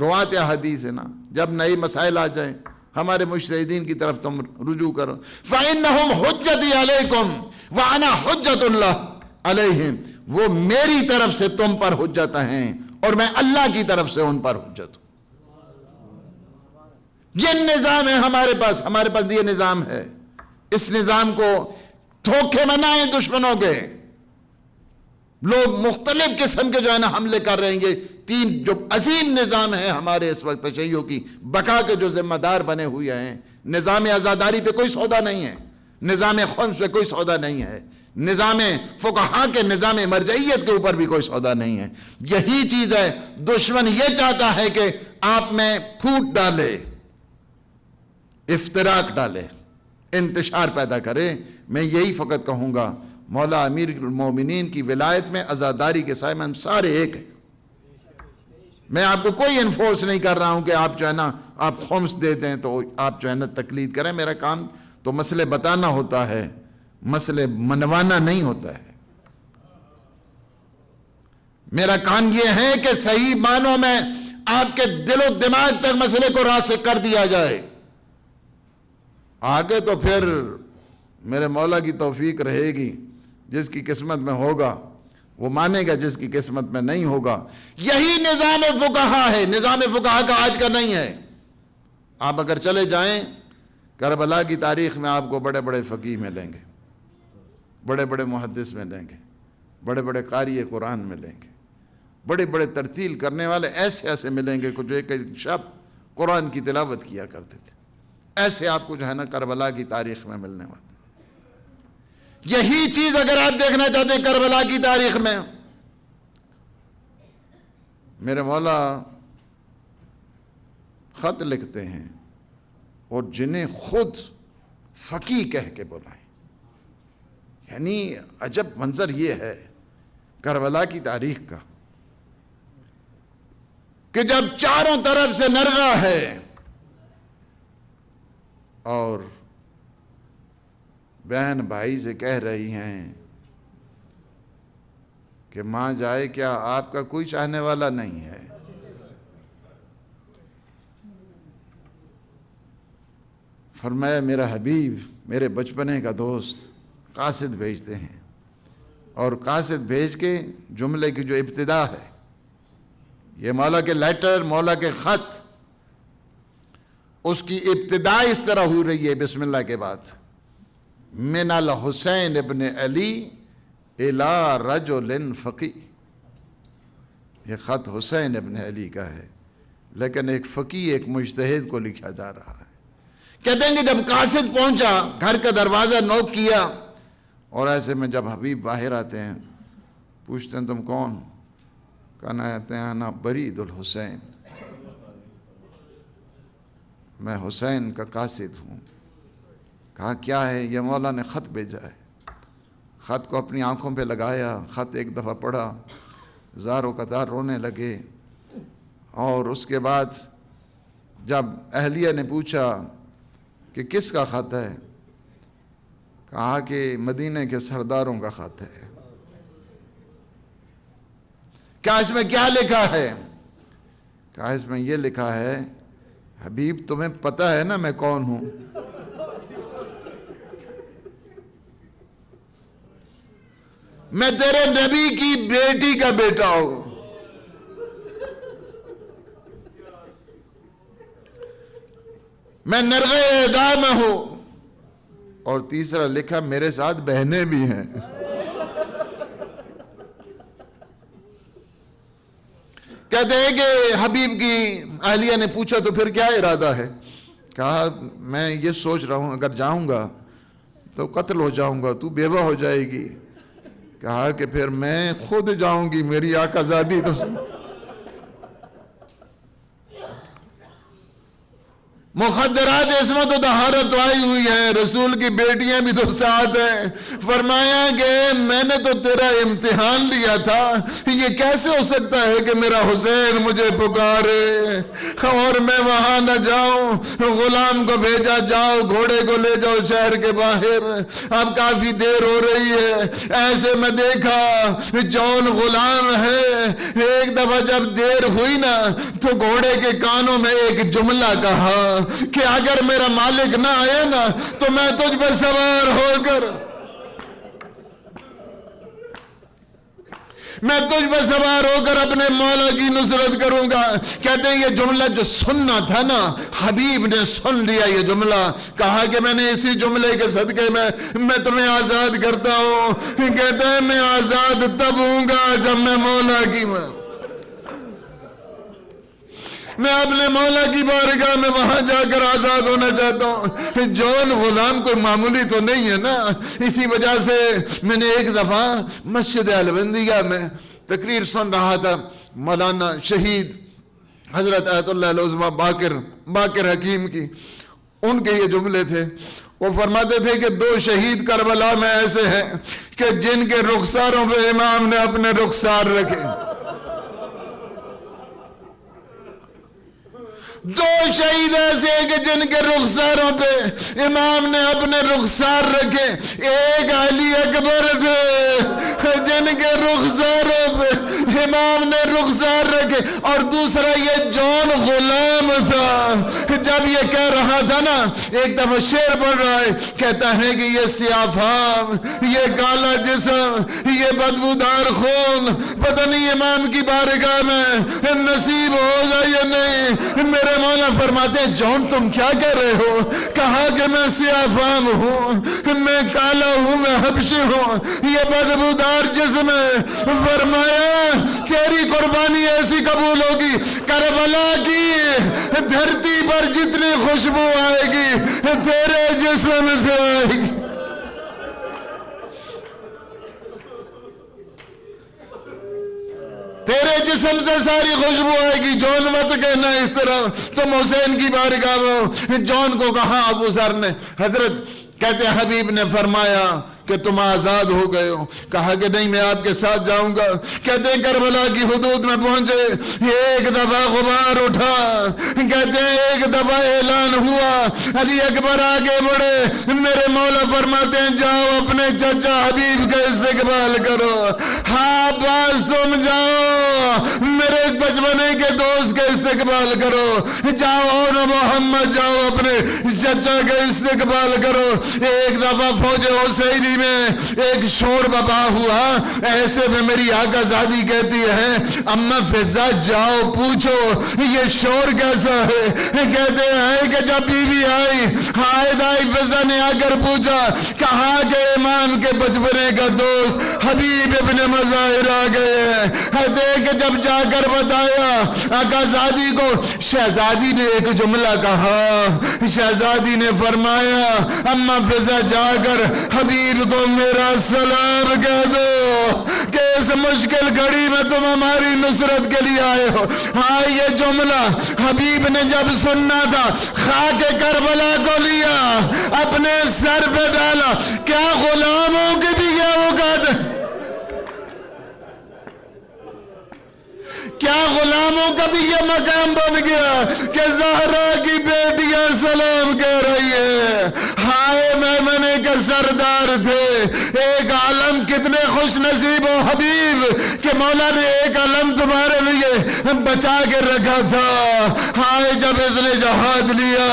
رُوَاةِ حدیثنا، جب نئے مسائل آ جائیں ہمارے مجتہدین کی طرف تم رجوع کرو. فَإِنَّهُمْ حُجَّتِي عَلَيْكُمْ وَأَنَا حُجَّةُ اللَّهِ عَلَيْهِمْ، وہ میری طرف سے تم پر حجت ہیں اور میں اللہ کی طرف سے ان پر حجت ہوں. یہ نظام ہے ہمارے پاس یہ نظام ہے. اس نظام کو دھوکے میں نہ آئیں دشمنوں کے. لوگ مختلف قسم کے جو ہے نا حملے کر رہے ہیں. یہ تین جو عظیم نظام ہے ہمارے اس وقت تشیع کی بقا کے جو ذمہ دار بنے ہوئے ہیں. نظام عزاداری پہ کوئی سودا نہیں ہے، نظام خمس پہ کوئی سودا نہیں ہے، نظام فقہا کے نظام مرجعیت کے اوپر بھی کوئی سودا نہیں ہے. یہی چیز ہے دشمن یہ چاہتا ہے کہ آپ میں پھوٹ ڈالے، افتراق ڈالے، انتشار پیدا کرے. میں یہی فقط کہوں گا مولا امیر المومنین کی ولایت میں عزاداری کے سائے میں ہم سارے ایک ہیں. میں آپ کو کوئی انفورس نہیں کر رہا ہوں کہ آپ جو ہے نا آپ خمس دے دیں تو آپ جو ہے نا تقلید کریں. میرا کام تو مسئلے بتانا ہوتا ہے، مسئلے منوانا نہیں ہوتا ہے. میرا کام یہ ہے کہ صحیح معنوں میں آپ کے دل و دماغ تک مسئلے کو راسخ کر دیا جائے. آگے تو پھر میرے مولا کی توفیق رہے گی. جس کی قسمت میں ہوگا وہ مانے گا، جس کی قسمت میں نہیں ہوگا. یہی نظام فقہا ہے، نظام فقہا کا آج کا نہیں ہے. آپ اگر چلے جائیں کربلا کی تاریخ میں آپ کو بڑے بڑے فقیہ ملیں گے، بڑے بڑے محدث ملیں گے، بڑے بڑے قاری قرآن ملیں گے، بڑے بڑے ترتیل کرنے والے ایسے ایسے ملیں گے کچھ ایک شب قرآن کی تلاوت کیا کرتے تھے. ایسے آپ کو جو ہے نا کربلا کی تاریخ میں ملنے والے. یہی چیز اگر آپ دیکھنا چاہتے ہیں کربلا کی تاریخ میں، میرے مولا خط لکھتے ہیں اور جنہیں خود فقیہ کہہ کے بلائیں. یعنی عجب منظر یہ ہے کربلا کی تاریخ کا کہ جب چاروں طرف سے نرغہ ہے اور بہن بھائی سے کہہ رہی ہیں کہ ماں جائے کیا آپ کا کوئی چاہنے والا نہیں ہے. فرمایا میرا حبیب، میرے بچپنے کا دوست قاصد بھیجتے ہیں، اور قاصد بھیج کے جملے کی جو ابتدا ہے یہ مولا کے لیٹر، مولا کے خط، اس کی ابتدا اس طرح ہو رہی ہے بسم اللہ کے بعد، من الحسین ابن علی الی رجل فقی. یہ خط حسین ابن علی کا ہے لیکن ایک فقی، ایک مجتہد کو لکھا جا رہا ہے. کہتے ہیں کہ جب قاصد پہنچا، گھر کا دروازہ نوک کیا، اور ایسے میں جب حبیب باہر آتے ہیں پوچھتے ہیں تم کون؟ کہتے ہیں انا برید الحسین، میں حسین کا قاصد ہوں. کہا کیا ہے؟ یہ مولا نے خط بھیجا ہے. خط کو اپنی آنکھوں پہ لگایا، خط ایک دفعہ پڑھا، زار و قطار رونے لگے. اور اس کے بعد جب اہلیہ نے پوچھا کہ کس کا خط ہے، کہا کہ مدینے کے سرداروں کا خط ہے. کہا اس میں کیا لکھا ہے؟ کہا اس میں یہ لکھا ہے حبیب تمہیں پتہ ہے نا میں کون ہوں؟ میں تیرے نبی کی بیٹی کا بیٹا ہوں. میں نرغے ادا میں ہوں، اور تیسرا لکھا میرے ساتھ بہنیں بھی ہیں۔ کہتے ہیں کہ حبیب کی اہلیہ نے پوچھا تو پھر کیا ارادہ ہے؟ کہا میں یہ سوچ رہا ہوں اگر جاؤں گا تو قتل ہو جاؤں گا، تو بیوہ ہو جائے گی۔ کہا کہ پھر میں خود جاؤں گی، میری آقا زادی تو مخدرات عصمت و طہارت آئی ہوئی ہے، رسول کی بیٹیاں بھی تو ساتھ ہیں۔ فرمایا کہ میں نے تو تیرا امتحان لیا تھا، یہ کیسے ہو سکتا ہے کہ میرا حسین مجھے پکارے اور میں وہاں نہ جاؤں؟ غلام کو بھیجا، جاؤ گھوڑے کو لے جاؤ شہر کے باہر، اب کافی دیر ہو رہی ہے۔ ایسے میں دیکھا جون غلام ہے، ایک دفعہ جب دیر ہوئی نا تو گھوڑے کے کانوں میں ایک جملہ کہا کہ اگر میرا مالک نہ آیا نا تو میں تجھ پر سوار ہو کر اپنے مولا کی نصرت کروں گا۔ کہتے ہیں یہ جملہ جو سننا تھا نا، حبیب نے سن لیا یہ جملہ، کہا کہ میں نے اسی جملے کے صدقے میں تمہیں آزاد کرتا ہوں۔ کہتے ہیں میں آزاد تب ہوں گا جب میں مولا کی میں اپنے مولا کی بارگاہ میں وہاں جا کر آزاد ہونا چاہتا ہوں۔ جون غلام کوئی معمولی تو نہیں ہے نا، اسی وجہ سے میں نے ایک دفعہ مسجد البندیہ میں تقریر سن رہا تھا، مولانا شہید حضرت آیت اللہ العظمہ باقر حکیم کی، ان کے یہ جملے تھے۔ وہ فرماتے تھے کہ 2 شہید کربلا میں ایسے ہیں کہ جن کے رخساروں پہ امام نے اپنے رخسار رکھے۔ 2 شہید ایسے ہیں کہ جن کے رخساروں پہ امام نے اپنے رخسار رکھے۔ ایک علی اکبر تھے جن کے رخساروں پہ امام نے رخسار رکھے، اور دوسرا یہ جون غلام تھا۔ جب یہ کہہ رہا تھا نا، ایک دفعہ شعر پڑھ رہا ہے، کہتا ہے کہ یہ سیاہ فام، یہ کالا جسم، یہ بدبودار خون، پتہ نہیں امام کی بارگاہ میں نصیب ہوگا یا نہیں۔ میرے مولا فرماتے ہیں جون تم کیا کہہ رہے ہو؟ کہا کہ میں سیاہ فام ہوں، میں کالا ہوں، میں حبشی ہوں، یہ بدبودار جسم ہے۔ فرمایا تیری قربانی ایسی قبول ہوگی، کربلا کی دھرتی پر جتنی خوشبو آئے گی تیرے جسم سے آئے گی۔ تیرے جسم سے ساری خوشبو آئے گی۔ جون مت کہنا اس طرح، تم حسین کی بارگاہ میں۔ جون کو کہا ابو ذر نے، حضرت کہتے حبیب نے فرمایا کہ تم آزاد ہو گئے ہو۔ کہا کہ نہیں میں آپ کے ساتھ جاؤں گا۔ کہتے ہیں کربلا کی حدود میں پہنچے، ایک دفعہ غبار اٹھا، کہتے ہیں ایک دفعہ اعلان ہوا، علی اکبر آگے بڑھے، میرے مولا فرماتے ہیں جاؤ اپنے چچا حبیب کا استقبال کرو۔ ہاں عباس تم جاؤ میرے بچپنے کے دوست کا استقبال کرو، جاؤ اور محمد جاؤ اپنے چچا کا استقبال کرو۔ ایک دفعہ فوج حسینی میں ایک شور بپا ہوا، ایسے میں میری آقا زادی کہتی ہے اما فضا جاؤ پوچھو یہ شور کیسا ہے۔ کہتے ہیں کہ جب بیوی آئی حائد آئی، فضا نے آ کر پوچھا، کہا کہ امام کے بچپنے کا دوست حبیب ابن مظاہر آ گئے ہیں۔ دیکھ جب جا کر بتایا آقا زادی کو، شہزادی نے ایک جملہ کہا، شہزادی نے فرمایا اما فضا جا کر حبیب کو میرا سلام کہہ دو کہ اس مشکل گھڑی میں تم ہماری نصرت کے لیے آئے ہو۔ ہاں یہ جملہ حبیب نے جب سننا تھا، خاک کربلا کو لیا اپنے سر پہ ڈالا۔ کیا غلاموں کی بھی یہ اوقات ہے؟ کیا غلاموں کا بھی یہ مقام بن گیا کہ زہرا کی بیٹیاں سلام کہہ رہی ہے؟ ہائے میمنے کے سردار تھے، ایک عالم کتنے خوش نصیب ہو حبیب کہ مولا نے ایک علم تمہارے لیے بچا کے رکھا تھا۔ ہائے جب اس نے جہاد لیا،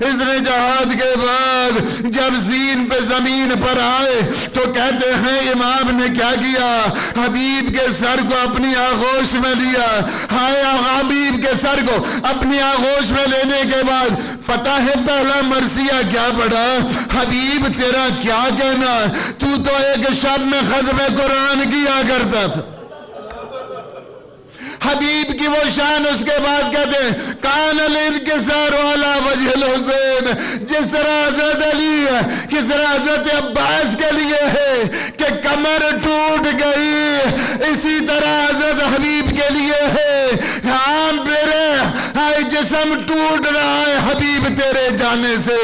اس نے جہاد کے بعد جب زین پہ زمین پر آئے تو کہتے ہیں امام نے کیا کیا، حبیب کے سر کو اپنی آغوش میں لیا۔ ہائے حبیب کے سر کو اپنی آغوش میں لینے کے بعد پتہ ہے پہلا مرثیہ کیا پڑھا؟ حبیب تیرا کیا کہنا، تو ایک شب میں ختم قرآن کیا کرتا تھا۔ حبیب کی وہ شان، اس کے بعد کہتے ہیں کان الانکسار والا وجہ الحسین، جس طرح حضرت علی ہے، کس طرح حضرت عباس کے لیے ہے کہ کمر ٹوٹ گئی، اسی طرح حضرت حبیب کے لیے ہے ہاں میرے جسم ٹوٹ رہا ہے حبیب تیرے جانے سے۔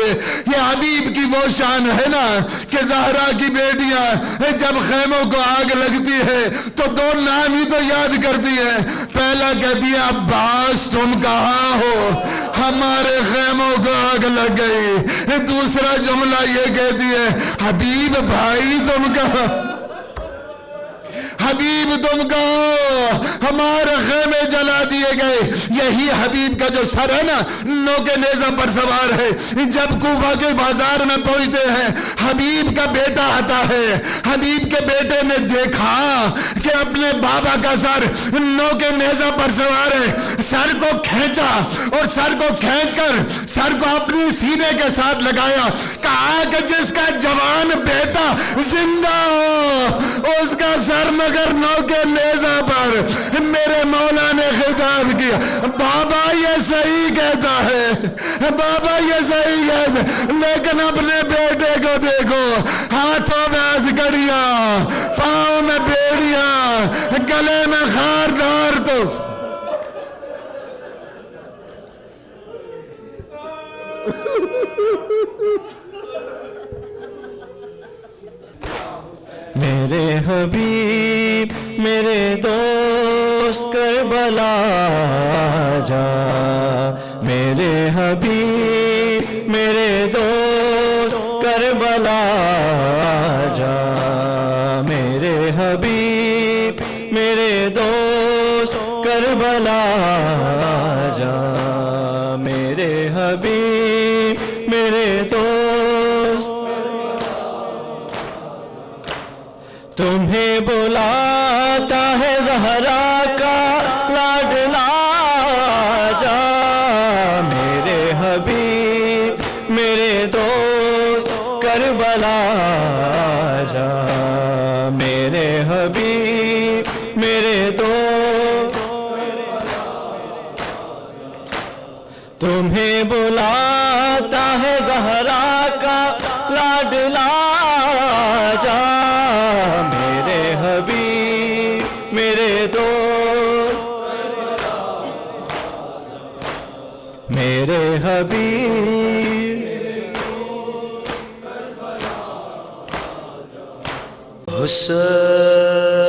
یہ حبیب کی وہ شان ہے نا کہ زہرا کی بیٹیاں جب خیموں کو آگ لگتی ہے تو دو نام ہی تو یاد کرتی ہیں، پہلا کہتی ہے عباس تم کہاں ہو، ہمارے خیموں کو آگ لگ گئی، دوسرا جملہ یہ کہتی ہے حبیب بھائی تم کہاں، حبیب تم کہو، ہمارے خیمے جلا دیے گئے۔ یہی حبیب کا جو سر ہے نا نوکے نیزہ پر سوار ہے، جب کوفہ کے بازار میں پہنچتے ہیں حبیب کا بیٹا آتا ہے، حبیب کے بیٹے نے دیکھا کہ اپنے بابا کا سر نوکے نیزہ پر سوار ہے، سر کو کھینچا اور سر کو کھینچ کر سر کو اپنی سینے کے ساتھ لگایا، کہا کہ جس کا جوان بیٹا زندہ ہو اس کا سر مگر نوکے نیزہ پر۔ میرے مولا نے خطاب کیا بابا یہ صحیح کہتا ہے، بابا یہ صحیح کہتا ہے، لیکن اپنے بیٹے کو دیکھو، ہاتھوں میں ہتھکڑیاں، پاؤں میں بیڑیاں، گلے میں خاردار، تو میرے حبیب میرے دوست کربلا جا، میرے حبیب میرے دوست کربلا جا، میرے حبیب میرے دوست کربلا جا، میرے حبیب میرے دوست تمہیں بلاتا ہے زہرا کا لاڈلا جا، میرے حبیب میرے دوست کربلا جا، میرے حبیب میرے دوست تمہیں بلاتا ہے زہرا کا لاڈلا جا، میرے حبیب میرے دوست میرے حبیب۔ حسین